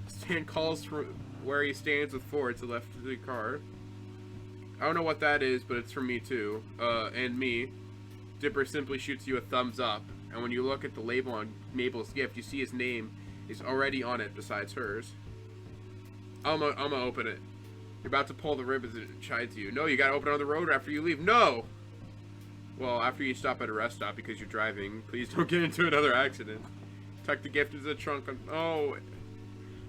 Stan calls from where he stands with Ford to the left of the car. I don't know what that is, but it's from me too. And me. Dipper simply shoots you a thumbs up, and when you look at the label on Mabel's gift, you see his name is already on it besides hers. I'm gonna open it. You're about to pull the ribbons and it chides you. No, you gotta open it on the road after you leave. No! Well, after you stop at a rest stop because you're driving, please don't get into another accident. Tuck the gift into the trunk. Oh.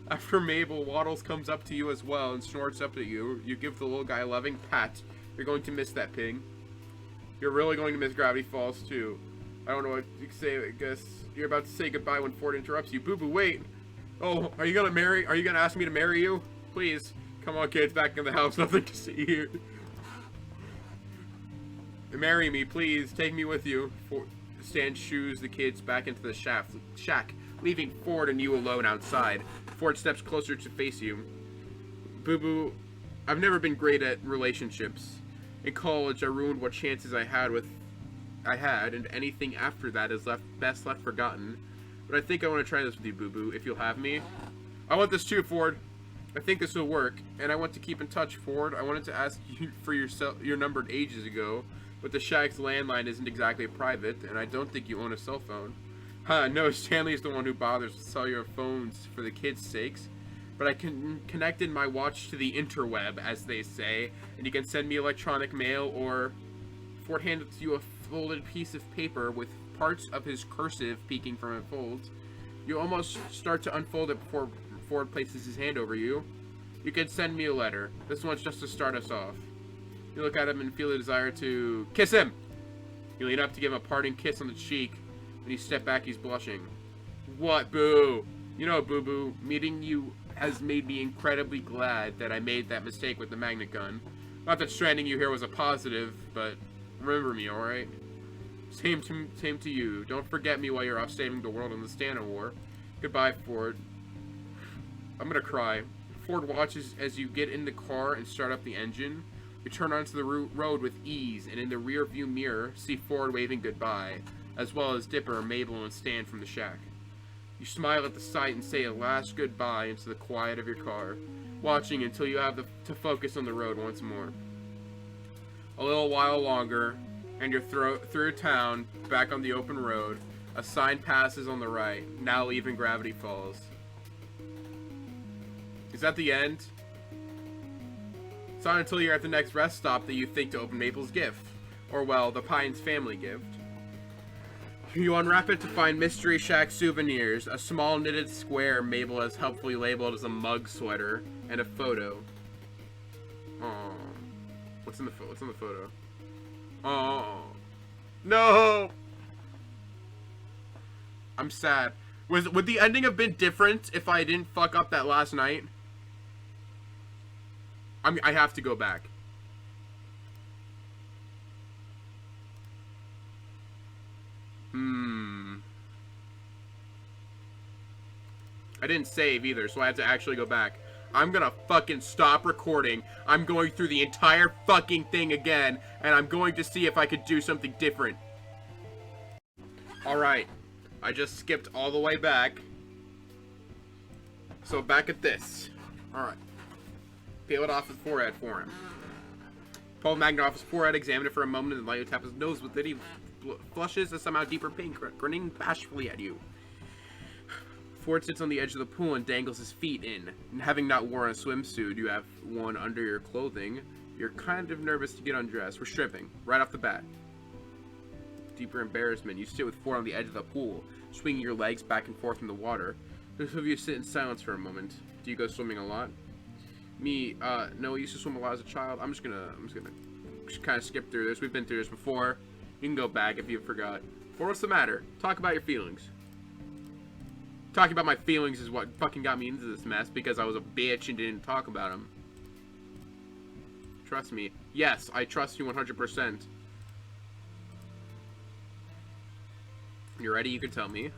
After Mabel, Waddles comes up to you as well and snorts up at you. You give the little guy a loving pat. You're going to miss that pig. You're really going to miss Gravity Falls too. I don't know what you can say. I guess you're about to say goodbye when Ford interrupts you. Boo Boo, wait. Oh, are you gonna ask me to marry you? Please. Come on, kids, back in the house. Nothing to see here. Marry me, please. Take me with you. Stan shoos the kids back into the shack, leaving Ford and you alone outside. Ford steps closer to face you. Boo Boo, I've never been great at relationships. In college, I ruined what chances I had, and anything after that is best left forgotten. But I think I want to try this with you, Boo Boo, if you'll have me. I want this too, Ford. I think this will work, and I want to keep in touch, Ford. I wanted to ask you for your number ages ago, but the shack's landline isn't exactly private, and I don't think you own a cell phone. No, Stanley's the one who bothers with cellular phones for the kids' sakes. But I connected my watch to the interweb, as they say, and you can send me electronic mail, or Ford handed you a folded piece of paper with parts of his cursive peeking from it folds. You almost start to unfold it before Ford places his hand over you. You can send me a letter. This one's just to start us off. You look at him and feel a desire to kiss him. You lean up to give him a parting kiss on the cheek. When you step back, he's blushing. What, Boo? You know, Boo Boo, meeting you has made me incredibly glad that I made that mistake with the magnet gun. Not that stranding you here was a positive, but remember me, alright? Same to you. Don't forget me while you're off saving the world in the Stana War. Goodbye, Ford. I'm gonna cry. Ford watches as you get in the car and start up the engine. You turn onto the road with ease, and in the rear view mirror, see Ford waving goodbye, as well as Dipper, Mabel, and Stan from the shack. You smile at the sight and say a last goodbye into the quiet of your car, watching until you have to focus on the road once more. A little while longer, and you're through town, back on the open road. A sign passes on the right, now leaving Gravity Falls. Is that the end? It's not until you're at the next rest stop that you think to open Mabel's gift. Or, well, the Pines family gift. You unwrap it to find Mystery Shack souvenirs, a small knitted square Mabel has helpfully labeled as a mug sweater, and a photo. Aww. What's in the photo? Oh. No! I'm sad. Would the ending have been different if I didn't fuck up that last night? I have to go back. I didn't save either, so I have to actually go back. I'm gonna fucking stop recording. I'm going through the entire fucking thing again, and I'm going to see if I could do something different. Alright. I just skipped all the way back. So back at this. Alright. Peel it off his forehead for him. Pull the magnet off his forehead, examine it for a moment, and then lightly tap his nose with it. He flushes a somehow deeper pink, grinning bashfully at you. Ford sits on the edge of the pool and dangles his feet in. And having not worn a swimsuit, you have one under your clothing. You're kind of nervous to get undressed. We're stripping, right off the bat. Deeper embarrassment, you sit with Ford on the edge of the pool, swinging your legs back and forth in the water. The two of you sit in silence for a moment. Do you go swimming a lot? Me, no, I used to swim a lot as a child. I'm just gonna kind of skip through this. We've been through this before. You can go back if you forgot. Ford, what's the matter? Talk about your feelings. Talking about my feelings is what fucking got me into this mess because I was a bitch and didn't talk about them. Trust me. Yes, I trust you 100%. You're ready? You can tell me.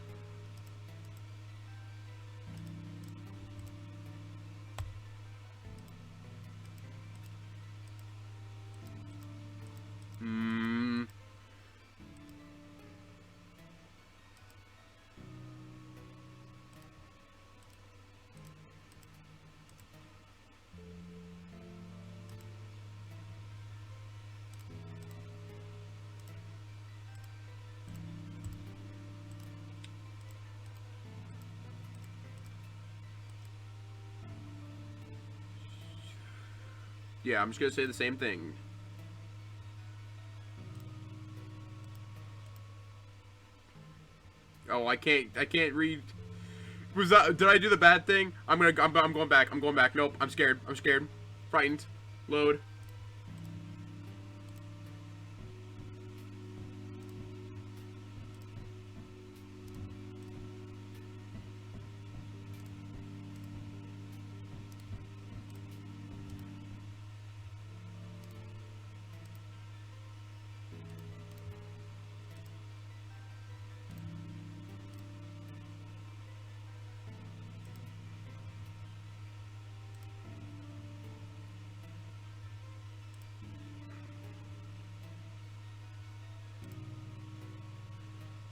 Yeah, I'm just gonna say the same thing. Oh, I can't read. Was that? Did I do the bad thing? I'm going back. I'm going back. Nope. I'm scared. I'm scared. Frightened. Load.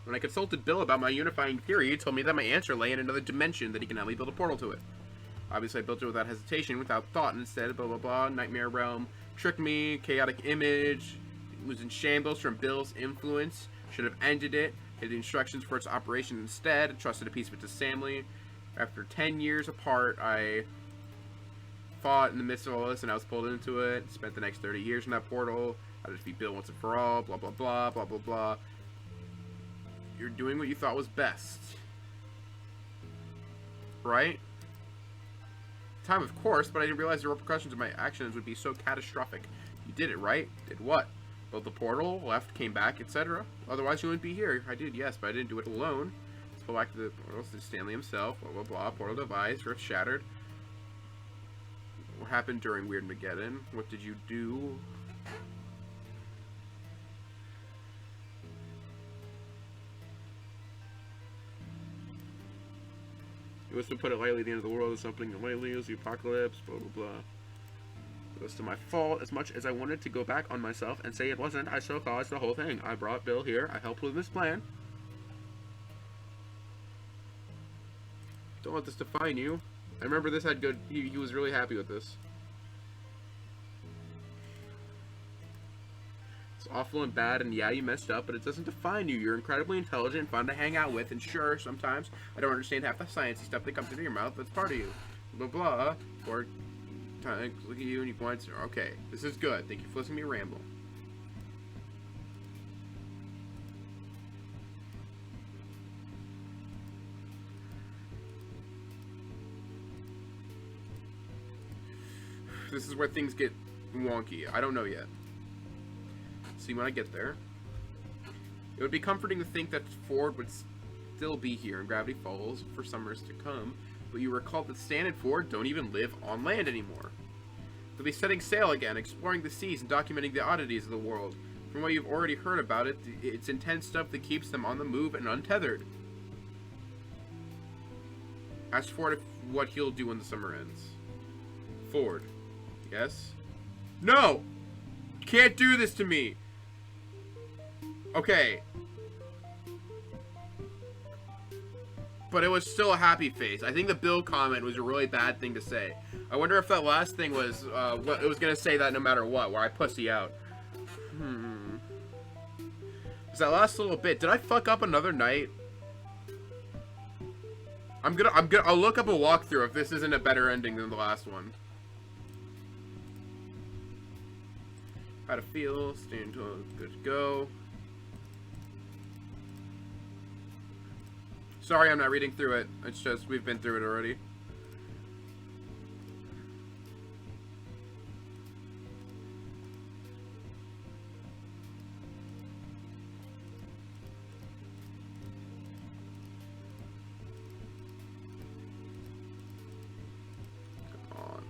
When I consulted Bill about my unifying theory, he told me that my answer lay in another dimension, that he can help me build a portal to it. Obviously, I built it without hesitation, without thought, and instead, blah blah blah, nightmare realm, tricked me, chaotic image, it was in shambles from Bill's influence, should have ended it, had the instructions for its operation instead, trusted a piece of it to Samley. After 10 years apart, I fought in the midst of all this, and I was pulled into it, spent the next 30 years in that portal, I'd just be Bill once and for all, blah blah blah, blah blah blah. You're doing what you thought was best. Right? Time, of course, but I didn't realize the repercussions of my actions would be so catastrophic. You did it, right? Did what? Built the portal, left, came back, etc. Otherwise, you wouldn't be here. I did, yes, but I didn't do it alone. Let's go back to the portals. Did Stanley himself, blah, blah, blah. Portal device, rift shattered. What happened during Weird Mageddon? What did you do? It was, to put it lightly, the end of the world is something lightly, it was the apocalypse, blah blah blah. It was to my fault. As much as I wanted to go back on myself and say it wasn't, I still caused the whole thing. I brought Bill here, I helped with this plan. Don't let this define you. I remember this had good, he was really happy with this. It's awful and bad, and yeah, you messed up, but it doesn't define you. You're incredibly intelligent and fun to hang out with, and sure, sometimes I don't understand half the sciencey stuff that comes into your mouth. That's part of you. Blah blah. Or look at you and you point. Okay, this is good. Thank you for listening to me ramble. This is where things get wonky. I don't know yet. See when I get there. It would be comforting to think that Ford would still be here in Gravity Falls for summers to come, but you recall that Stan and Ford don't even live on land anymore. They'll be setting sail again, exploring the seas and documenting the oddities of the world. From what you've already heard about it, it's intense stuff that keeps them on the move and untethered. Ask Ford what he'll do when the summer ends. Ford. Yes? No! You can't do this to me! Okay. But it was still a happy face. I think the Bill comment was a really bad thing to say. I wonder if that last thing was, what it was gonna say that no matter what, where I pussy out. Is that last little bit, did I fuck up another night? I'll look up a walkthrough if this isn't a better ending than the last one. How to feel, staying good to go. Sorry, I'm not reading through it. It's just, we've been through it already. Come on.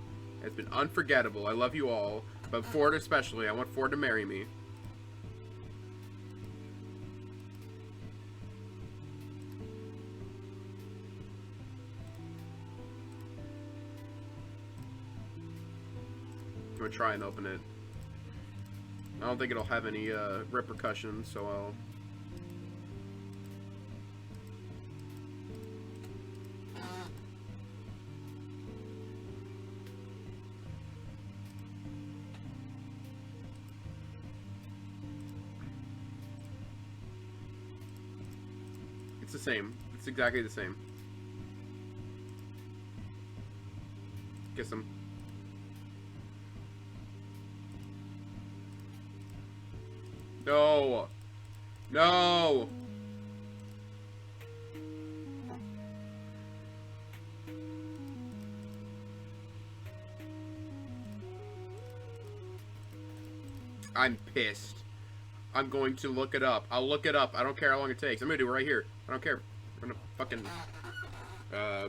It's been unforgettable. I love you all. But Ford especially. I want Ford to marry me. I'm gonna try and open it. I don't think it'll have any repercussions, so I'll... It's the same. It's exactly the same. Kiss him. No! No! I'm pissed. I'm going to look it up. I'll look it up. I don't care how long it takes. I'm gonna do it right here. I don't care. I'm gonna fucking... Oh,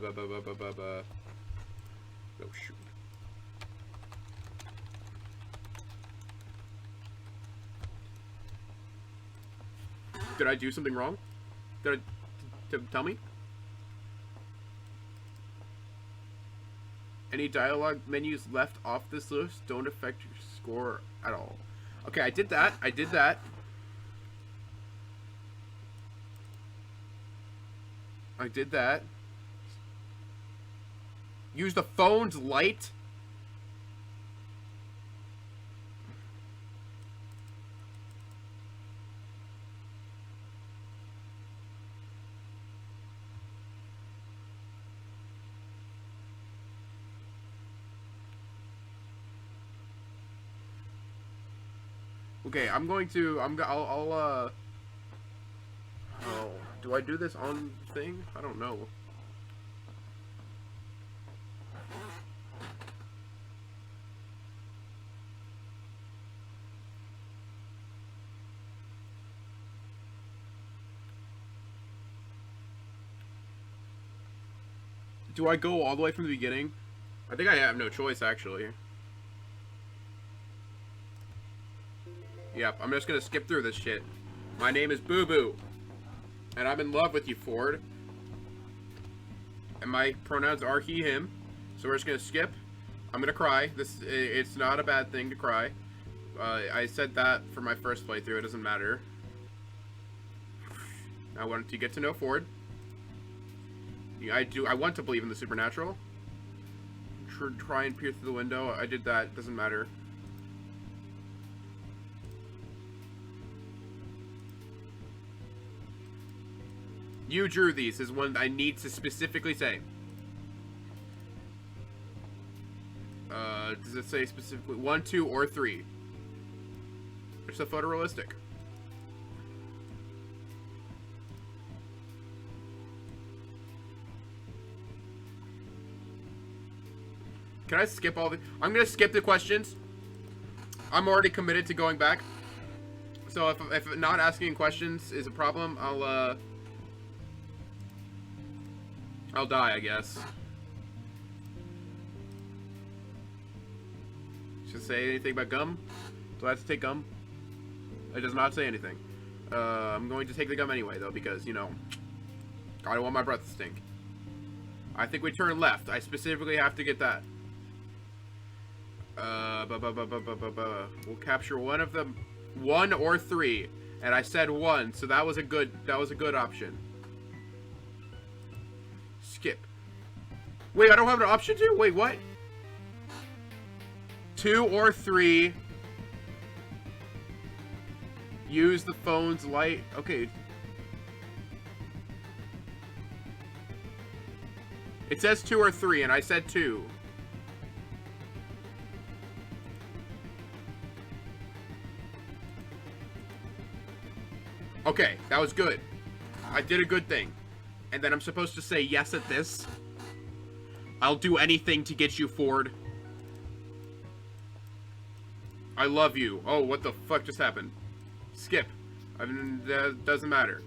shoot. Did I do something wrong? Tell me? Any dialogue menus left off this list don't affect your score at all. Okay, I did that. I did that. I did that. Use the phone's light. Okay, I'm going to, oh, do I do this on thing? I don't know. Do I go all the way from the beginning? I think I have no choice, actually. Yep, I'm just gonna skip through this shit. My name is Boo Boo. And I'm in love with you, Ford. And my pronouns are he, him. So we're just gonna skip. I'm gonna cry. It's not a bad thing to cry. I said that for my first playthrough. It doesn't matter. I wanted to get to know Ford. Yeah, I want to believe in the supernatural. Try and peer through the window. I did that. Doesn't matter. You drew these is one I need to specifically say. Does it say specifically 1, 2, or 3? It's so photorealistic. Can I skip all the... I'm gonna skip the questions. I'm already committed to going back. So if not asking questions is a problem, I'll die, I guess. Does it say anything about gum? Do I have to take gum? It does not say anything. I'm going to take the gum anyway, though, because, you know, I don't want my breath to stink. I think we turn left. I specifically have to get that. We'll capture one of them. 1 or 3. And I said 1, so that was a good option. Skip. Wait, I don't have an option to? Wait, what? 2 or 3. Use the phone's light. Okay. It says 2 or 3, and I said 2. Okay, that was good. I did a good thing. And then I'm supposed to say yes at this. I'll do anything to get you, Ford. I love you. Oh, what the fuck just happened? Skip. I mean, that doesn't matter.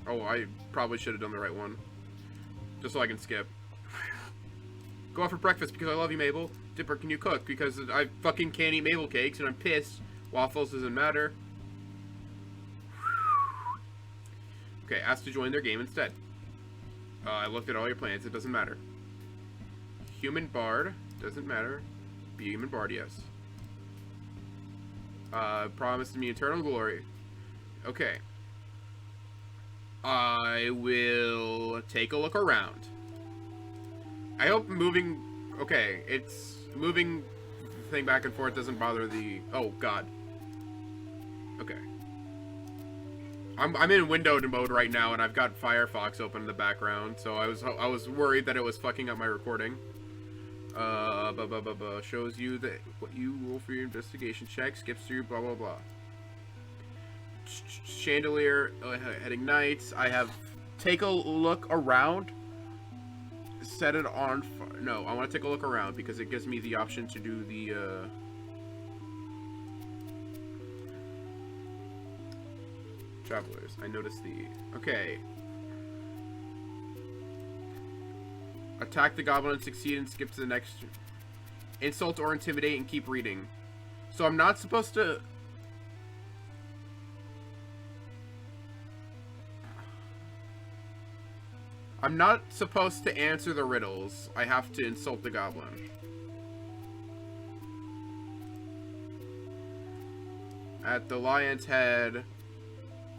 Oh, I probably should have done the right one. Just so I can skip. Go out for breakfast because I love you, Mabel. Dipper, can you cook? Because I fucking can't eat Mabel cakes and I'm pissed. Waffles doesn't matter. Okay, ask to join their game instead. I looked at all your plans. It doesn't matter. Human Bard. Doesn't matter. Be Human Bard, yes. Promise me eternal glory. Okay. I will take a look around. I hope moving... Okay, it's... Moving the thing back and forth doesn't bother the... Oh, God. Okay. I'm in windowed mode right now, and I've got Firefox open in the background, so I was worried that it was fucking up my recording. Shows you that what you roll for your investigation check, skips through, blah, blah, blah. Chandelier, heading nights. I have take a look around. Set it on fire. No, I want to take a look around because it gives me the option to do the travelers. I noticed the... Okay. Attack the goblin and succeed and skip to the next... Insult or intimidate and keep reading. So I'm not supposed to... I'm not supposed to answer the riddles. I have to insult the goblin. At the lion's head...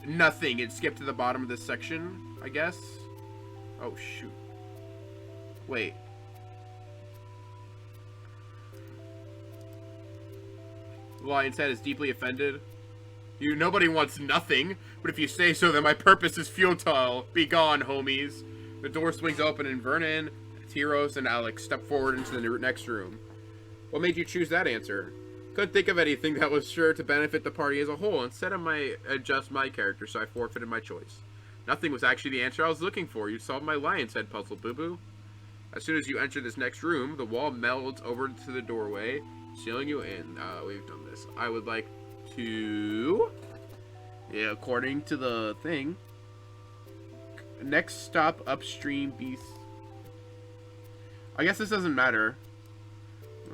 Nothing. It skipped to the bottom of this section, I guess. Oh, shoot. Wait. The lion's head is deeply offended. Nobody wants nothing, but if you say so, then my purpose is futile. Be gone, homies. The door swings open and Vernon, Tyros, and Alex step forward into the next room. What made you choose that answer? Couldn't think of anything that was sure to benefit the party as a whole. Instead, I might adjust my character, so I forfeited my choice. Nothing was actually the answer I was looking for. You solved my lion's head puzzle, boo-boo. As soon as you enter this next room, the wall melts over to the doorway, sealing you in. We've done this. I would like to... Yeah, according to the thing... Next stop, upstream, beast. I guess this doesn't matter.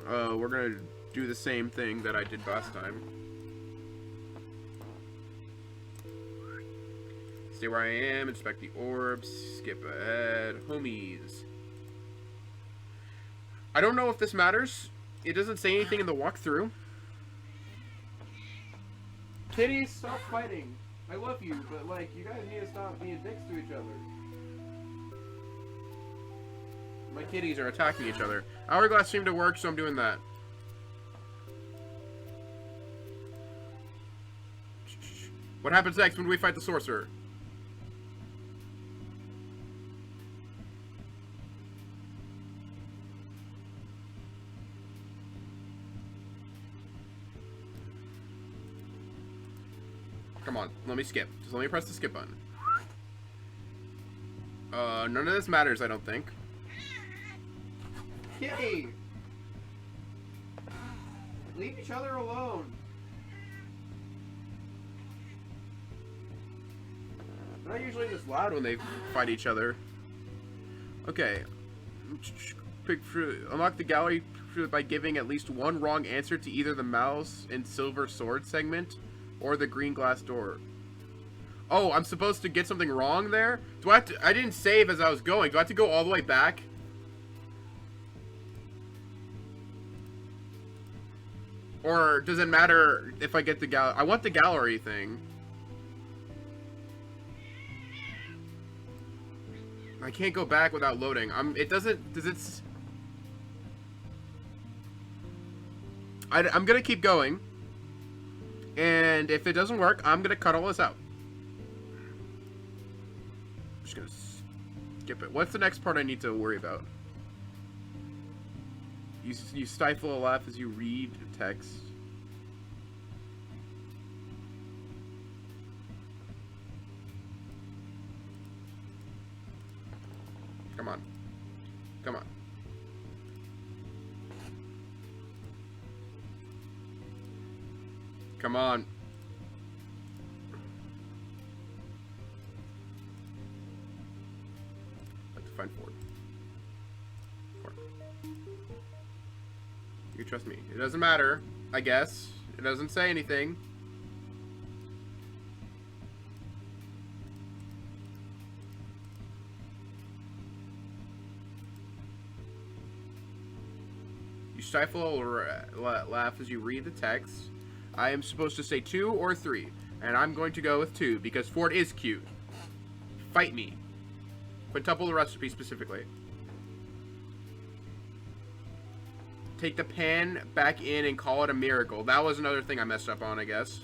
We're gonna do the same thing that I did last time. Stay where I am, inspect the orbs, skip ahead, homies. I don't know if this matters. It doesn't say anything in the walkthrough. Kitties, stop fighting. I love you, but, like, you guys need to stop being dicks to each other. My kitties are attacking each other. Hourglass seemed to work, so I'm doing that. What happens next when we fight the sorcerer? Come on, let me skip. Just let me press the skip button. None of this matters, I don't think. Yay! Leave each other alone. They're not usually this loud when they fight each other. Okay. Unlock the gallery by giving at least one wrong answer to either the mouse and silver sword segment or the green glass door. Oh, I'm supposed to get something wrong there? Do I have to? I didn't save as I was going. Do I have to go all the way back? Or does it matter if I get the gallery? I want the gallery thing. I can't go back without loading. It doesn't. Does it? I'm gonna keep going. And if it doesn't work, I'm gonna cut all this out. Just gonna skip it. What's the next part I need to worry about? You stifle a laugh as you read text. Come on. Come on. Come on. I have to find Ford. You trust me. It doesn't matter, I guess. It doesn't say anything. You stifle or laugh as you read the text. I am supposed to say 2 or 3, and I'm going to go with 2 because Ford is cute. Fight me. Quintuple the recipe specifically. Take the pan back in and call it a miracle. That was another thing I messed up on, I guess.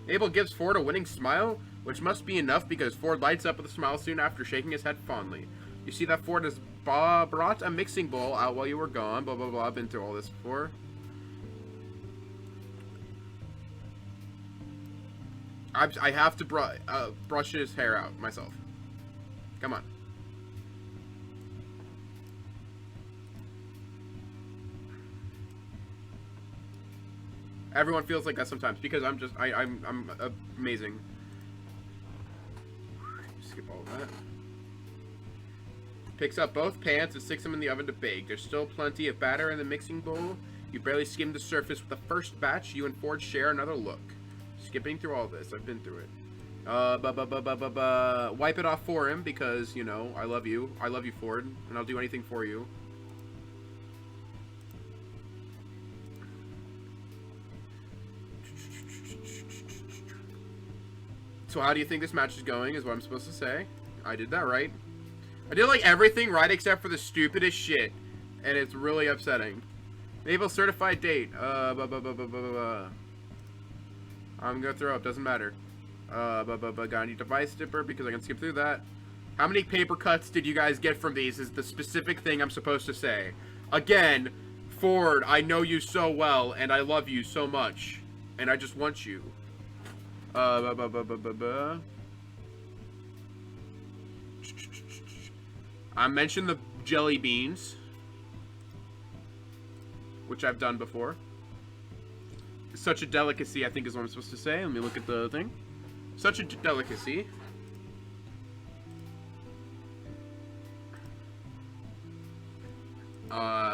Mabel gives Ford a winning smile, which must be enough because Ford lights up with a smile soon after shaking his head fondly. You see that Ford has brought a mixing bowl out while you were gone. Blah, blah, blah. I've been through all this before. I have to brush his hair out myself. Come on. Everyone feels like that sometimes because I'm amazing. Skip all of that. Picks up both pans and sticks them in the oven to bake. There's still plenty of batter in the mixing bowl. You barely skimmed the surface with the first batch. You and Ford share another look. Skipping through all this. I've been through it. Wipe it off for him because, you know, I love you. I love you, Ford, and I'll do anything for you. So how do you think this match is going, is what I'm supposed to say. I did that right. I did, like, everything right except for the stupidest shit. And it's really upsetting. Mabel certified date. I'm gonna throw up, doesn't matter. Got any device dipper because I can skip through that. How many paper cuts did you guys get from these is the specific thing I'm supposed to say. Again, Ford, I know you so well, and I love you so much. And I just want you. I mentioned the jelly beans, which I've done before. Such a delicacy, I think is what I'm supposed to say. Let me look at the thing. Such a delicacy.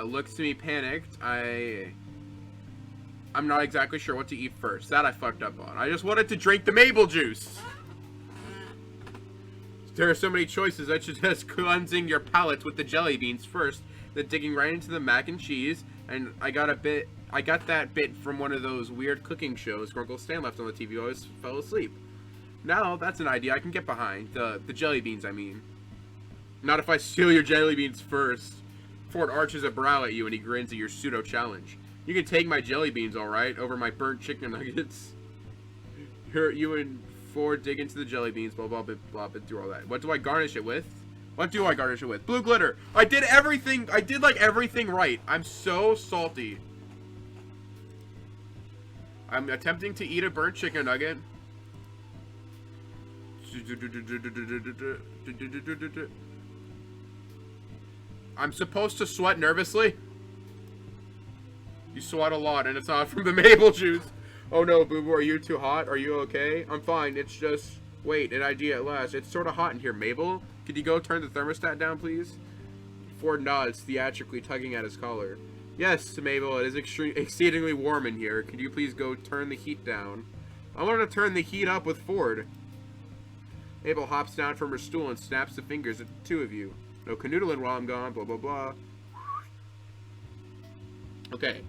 Looks to me panicked. I'm not exactly sure what to eat first. That I fucked up on. I just wanted to drink the Mabel juice. There are so many choices. I suggest cleansing your palate with the jelly beans first, then digging right into the mac and cheese. And I got that bit from one of those weird cooking shows Uncle Stan left on the TV. I always fell asleep. Now that's an idea I can get behind. The jelly beans, I mean. Not if I steal your jelly beans first. Ford arches a brow at you and he grins at your pseudo challenge. You can take my jelly beans, alright, over my burnt chicken nuggets. You and Ford dig into the jelly beans, blah, blah, blah, blah, blah, through all that. What do I garnish it with? What do I garnish it with? Blue glitter. I did everything. I did, like, everything right. I'm so salty. I'm attempting to eat a burnt chicken nugget. I'm supposed to sweat nervously? You sweat a lot, and it's not from the Mabel juice. Oh no, Boo-Boo, are you too hot? Are you okay? I'm fine, it's just... Wait, an idea at last. It's sort of hot in here, Mabel. Could you go turn the thermostat down, please? Ford nods, theatrically tugging at his collar. Yes, Mabel, it is exceedingly warm in here. Could you please go turn the heat down? I want to turn the heat up with Ford. Mabel hops down from her stool and snaps the fingers at the two of you. No canoodling while I'm gone, blah, blah, blah. Okay.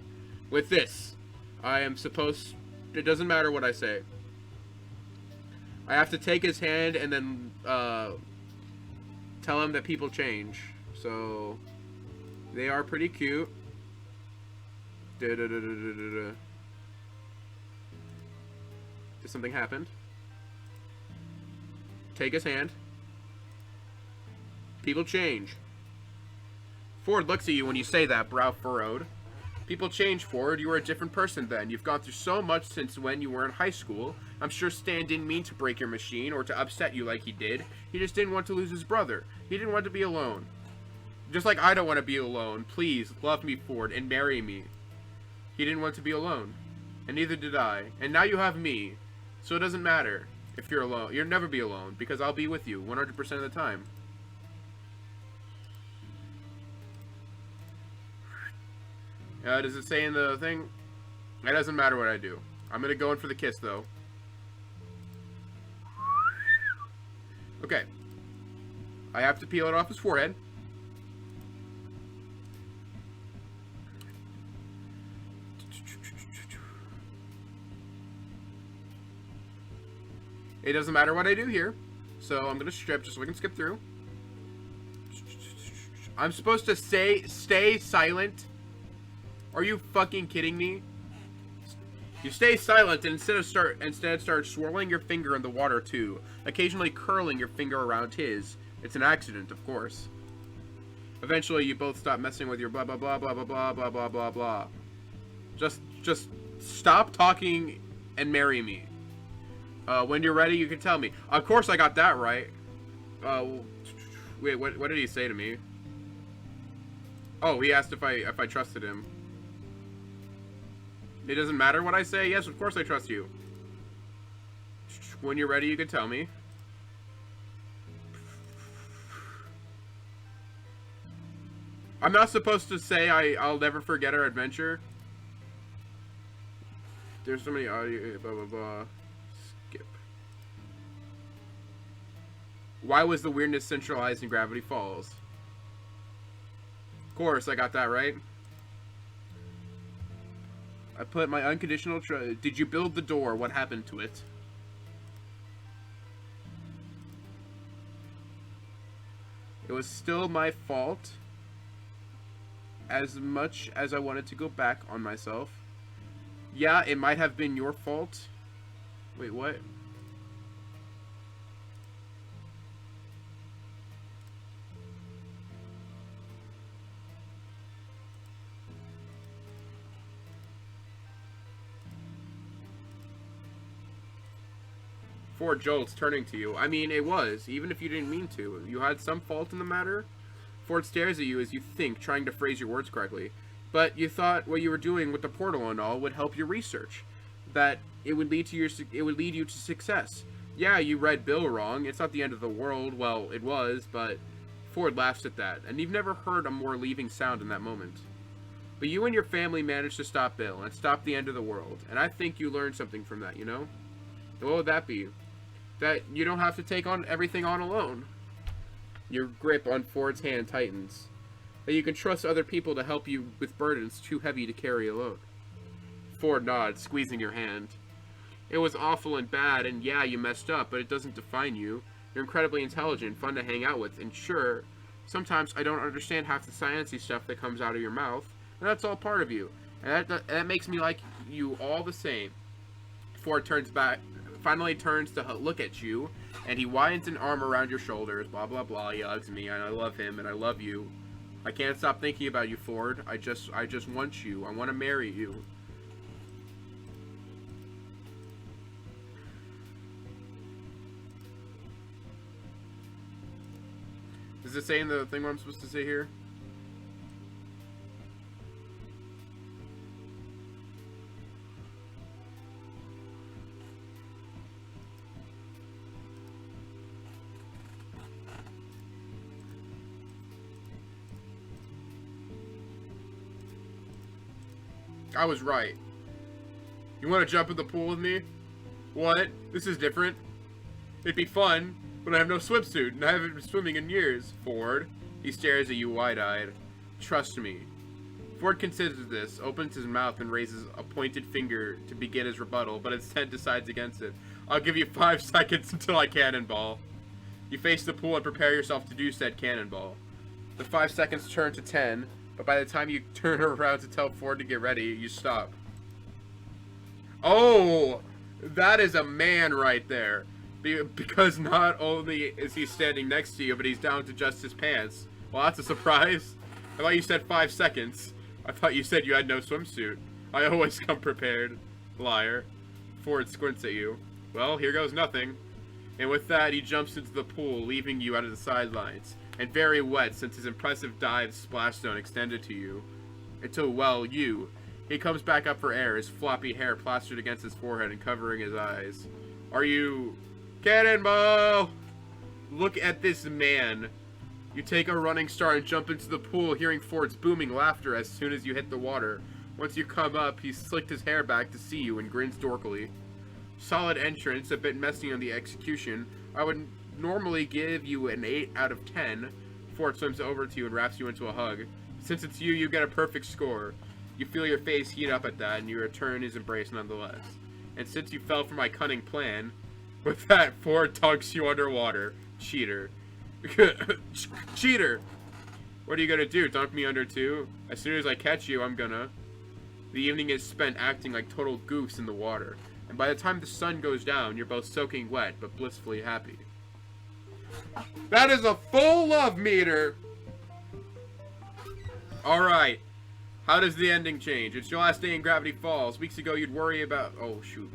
With this, I am supposed... It doesn't matter what I say. I have to take his hand and then tell him that people change. So, they are pretty cute. Did something happen? Take his hand. People change. Ford looks at you when you say that, brow furrowed. People change, Ford. You are a different person then. You've gone through so much since when you were in high school. I'm sure Stan didn't mean to break your machine or to upset you like he did. He just didn't want to lose his brother. He didn't want to be alone. Just like I don't want to be alone. Please, love me, Ford, and marry me. He didn't want to be alone. And neither did I. And now you have me. So it doesn't matter if you're alone. You'll never be alone, because I'll be with you 100% of the time. Does it say in the thing? It doesn't matter what I do. I'm going to go in for the kiss, though. Okay. I have to peel it off his forehead. It doesn't matter what I do here. So I'm going to strip just so we can skip through. I'm supposed to stay silent. Are you fucking kidding me? You stay silent and instead start swirling your finger in the water too, occasionally curling your finger around his. It's an accident, of course. Eventually, you both stop messing with your blah blah blah blah blah blah blah blah blah blah. Just stop talking and marry me. When you're ready, you can tell me. Of course, I got that right. Wait, what did he say to me? Oh, he asked if I trusted him. It doesn't matter what I say? Yes, of course I trust you. When you're ready, you can tell me. I'm not supposed to say I'll never forget our adventure. There's so many audio, blah, blah, blah. Skip. Why was the weirdness centralized in Gravity Falls? Of course, I got that right. I put my unconditional trust. Did you build the door? What happened to it? It was still my fault. As much as I wanted to go back on myself. Yeah, it might have been your fault. Wait, what? Ford jolts, turning to you. I mean, it was, even if you didn't mean to. You had some fault in the matter? Ford stares at you as you think, trying to phrase your words correctly. But you thought what you were doing with the portal and all would help your research. That it would lead you to success. Yeah, you read Bill wrong. It's not the end of the world. Well, it was, but Ford laughs at that, and you've never heard a more relieving sound in that moment. But you and your family managed to stop Bill and stop the end of the world, and I think you learned something from that, you know? What would that be? That you don't have to take on everything on alone. Your grip on Ford's hand tightens. That you can trust other people to help you with burdens too heavy to carry alone. Ford nods, squeezing your hand. It was awful and bad, and yeah, you messed up, but it doesn't define you. You're incredibly intelligent, fun to hang out with, and sure, sometimes I don't understand half the sciencey stuff that comes out of your mouth, and that's all part of you. And that makes me like you all the same. Ford finally turns to look at you, and he winds an arm around your shoulders, blah blah blah. He hugs me, and I love him, and I love you. I can't stop thinking about you, Ford. I just want you. I want to marry you. Does it say in the thing what I'm supposed to say here? I was right. You want to jump in the pool with me? What? This is different. It'd be fun, but I have no swimsuit, and I haven't been swimming in years. Ford. He stares at you wide-eyed. Trust me. Ford considers this, opens his mouth, and raises a pointed finger to begin his rebuttal, but instead decides against it. I'll give you 5 seconds until I cannonball. You face the pool and prepare yourself to do said cannonball. The 5 seconds turn to 10, but by the time you turn around to tell Ford to get ready, you stop. Oh! That is a man right there. Because not only is he standing next to you, but he's down to just his pants. Well, that's a surprise. I thought you said 5 seconds. I thought you said you had no swimsuit. I always come prepared. Liar. Ford squints at you. Well, here goes nothing. And with that, he jumps into the pool, leaving you out of the sidelines. And very wet, since his impressive dive splash zone extended to you. Until, well, you. He comes back up for air, his floppy hair plastered against his forehead and covering his eyes. Are you... Cannonball! Look at this man. You take a running start and jump into the pool, hearing Ford's booming laughter as soon as you hit the water. Once you come up, he slicked his hair back to see you and grins dorkily. Solid entrance, a bit messy on the execution. I would normally give you an 8 out of 10. Ford swims over to you and wraps you into a hug. Since it's you, you get a perfect score. You feel your face heat up at that, and you return his embrace nonetheless. And since you fell for my cunning plan, with that, Ford dunks you underwater. Cheater. Cheater! What are you gonna do, dunk me under too? As soon as I catch you, I'm gonna... The evening is spent acting like total goofs in the water. And by the time the sun goes down, you're both soaking wet, but blissfully happy. That is a full love meter! Alright. How does the ending change? It's your last day in Gravity Falls. Weeks ago, you'd worry about... Oh, shoot.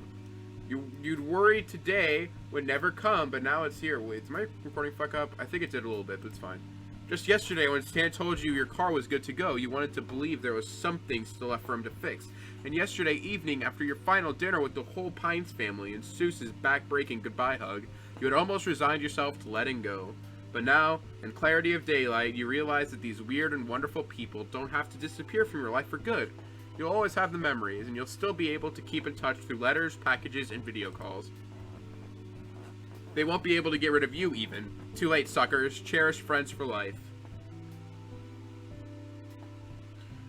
You'd worry today would never come, but now it's here. Wait, is my recording fuck up? I think it did a little bit, but it's fine. Just yesterday, when Stan told you your car was good to go, you wanted to believe there was something still left for him to fix. And yesterday evening, after your final dinner with the whole Pines family and Seuss's back-breaking goodbye hug, you had almost resigned yourself to letting go. But now, in clarity of daylight, you realize that these weird and wonderful people don't have to disappear from your life for good. You'll always have the memories, and you'll still be able to keep in touch through letters, packages, and video calls. They won't be able to get rid of you, even. Too late, suckers. Cherished friends for life.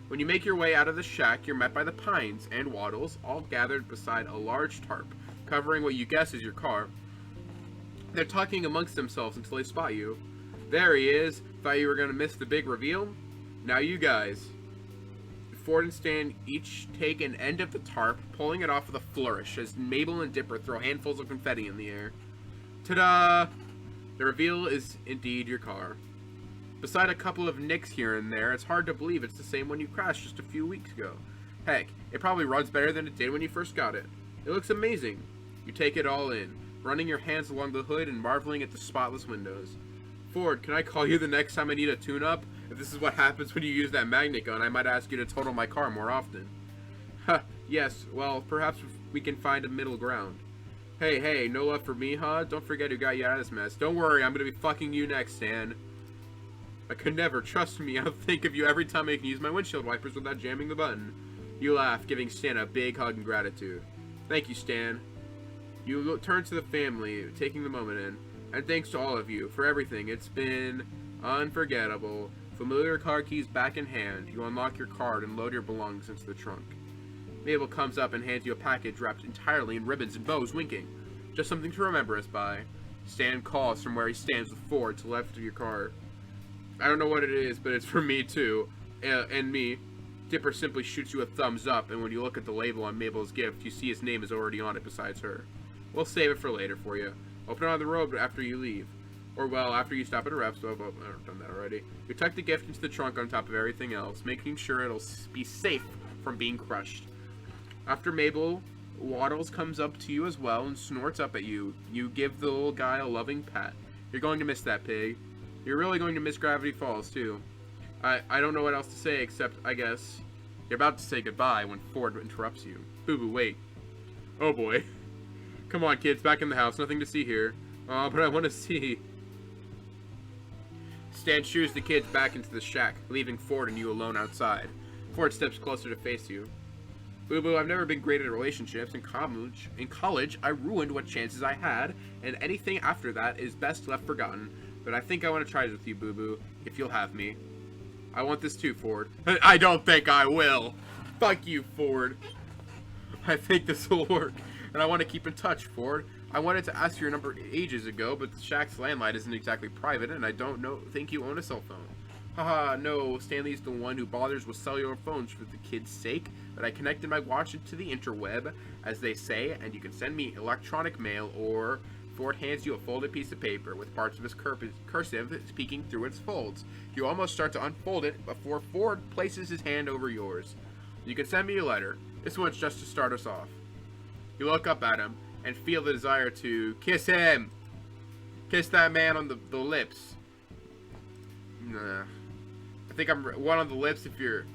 When you make your way out of the shack, you're met by the Pines and Waddles, all gathered beside a large tarp, covering what you guess is your car. They're talking amongst themselves until they spot you. There he is. Thought you were going to miss the big reveal? Now you guys. Ford and Stan each take an end of the tarp, pulling it off with a flourish as Mabel and Dipper throw handfuls of confetti in the air. Ta-da! The reveal is indeed your car. Beside a couple of nicks here and there, it's hard to believe it's the same one you crashed just a few weeks ago. Heck, it probably runs better than it did when you first got it. It looks amazing. You take it all in, running your hands along the hood and marveling at the spotless windows. Ford, can I call you the next time I need a tune-up? If this is what happens when you use that magnet gun, I might ask you to total my car more often. Huh, yes, well, perhaps we can find a middle ground. Hey, no love for me, huh? Don't forget who got you out of this mess. Don't worry, I'm gonna be fucking you next, Stan. I could never, trust me, I'll think of you every time I can use my windshield wipers without jamming the button. You laugh, giving Stan a big hug and gratitude. Thank you, Stan. You turn to the family, taking the moment in. And thanks to all of you for everything. It's been unforgettable. Familiar car keys back in hand. You unlock your card and load your belongings into the trunk. Mabel comes up and hands you a package wrapped entirely in ribbons and bows, winking. Just something to remember us by. Stan calls from where he stands with Ford to the left of your car. I don't know what it is, but it's for me too. And me. Dipper simply shoots you a thumbs up, and when you look at the label on Mabel's gift, you see his name is already on it besides her. We'll save it for later for you. Open it on the road after you leave. Or, well, after you stop at a rep stop. Oh, I've done that already. You tuck the gift into the trunk on top of everything else, making sure it'll be safe from being crushed. After Mabel, Waddles comes up to you as well and snorts up at you. You give the little guy a loving pat. You're going to miss that pig. You're really going to miss Gravity Falls, too. I don't know what else to say except, I guess, you're about to say goodbye when Ford interrupts you. Boo-boo, wait. Oh, boy. Come on, kids, back in the house. Nothing to see here. Oh, but I want to see. Stan shoos the kids back into the shack, leaving Ford and you alone outside. Ford steps closer to face you. Boo-boo, I've never been great at relationships. In college, I ruined what chances I had, and anything after that is best left forgotten. But I think I want to try this with you, Boo-boo, if you'll have me. I want this too, Ford. I don't think I will. Fuck you, Ford. I think this will work, and I want to keep in touch, Ford. I wanted to ask your number ages ago, but the shack's landline isn't exactly private, and I don't think you own a cell phone. Haha, no, Stanley's the one who bothers with cellular phones for the kids' sake, but I connected my watch into the interweb, as they say, and you can send me electronic mail, or Ford hands you a folded piece of paper with parts of his cursive peeking through its folds. You almost start to unfold it before Ford places his hand over yours. You can send me a letter. This one's just to start us off. You look up at him and feel the desire to kiss him. Kiss that man on the lips. Nah. I think I'm one on the lips if you're...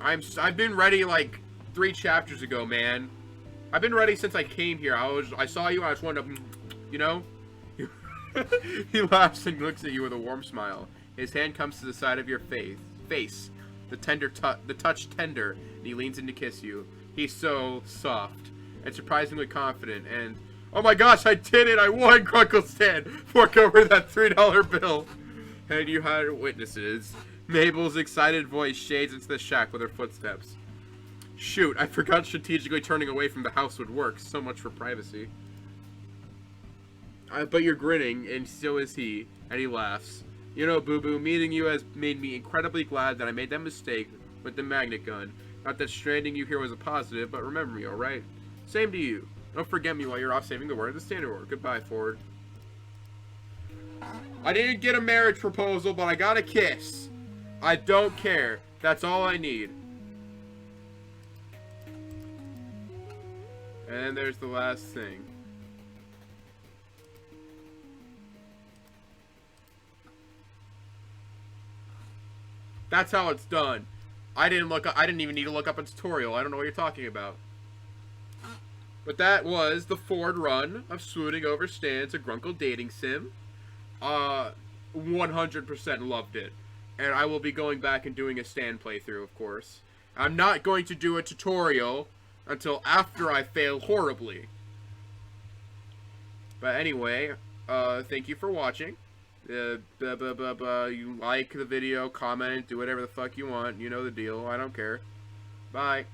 I've been ready like 3 chapters ago, man. I've been ready since I came here. I saw you, I just wanted to, you know? He laughs and looks at you with a warm smile. His hand comes to the side of your face. The touch tender, and he leans in to kiss you. He's so soft and surprisingly confident, and oh my gosh, I did it! I won, Grunkle Stan! Fork over that $3 bill! And you had witnesses. Mabel's excited voice shades into the shack with her footsteps. Shoot, I forgot strategically turning away from the house would work. So much for privacy. But you're grinning, and so is he, and he laughs. You know, Boo-Boo, meeting you has made me incredibly glad that I made that mistake with the magnet gun. Not that stranding you here was a positive, but remember me, alright? Same to you. Don't forget me while you're off saving the world of the Standard War. Goodbye, Ford. I didn't get a marriage proposal, but I got a kiss. I don't care. That's all I need. And there's the last thing. That's how it's done. I didn't even need to look up a tutorial. I don't know what you're talking about. But that was the Ford run of Swooning over Stan's a Grunkle dating sim. 100% loved it. And I will be going back and doing a Stan playthrough, of course. I'm not going to do a tutorial until after I fail horribly. But anyway, thank you for watching. You like the video, comment, do whatever the fuck you want. You know the deal. I don't care. Bye.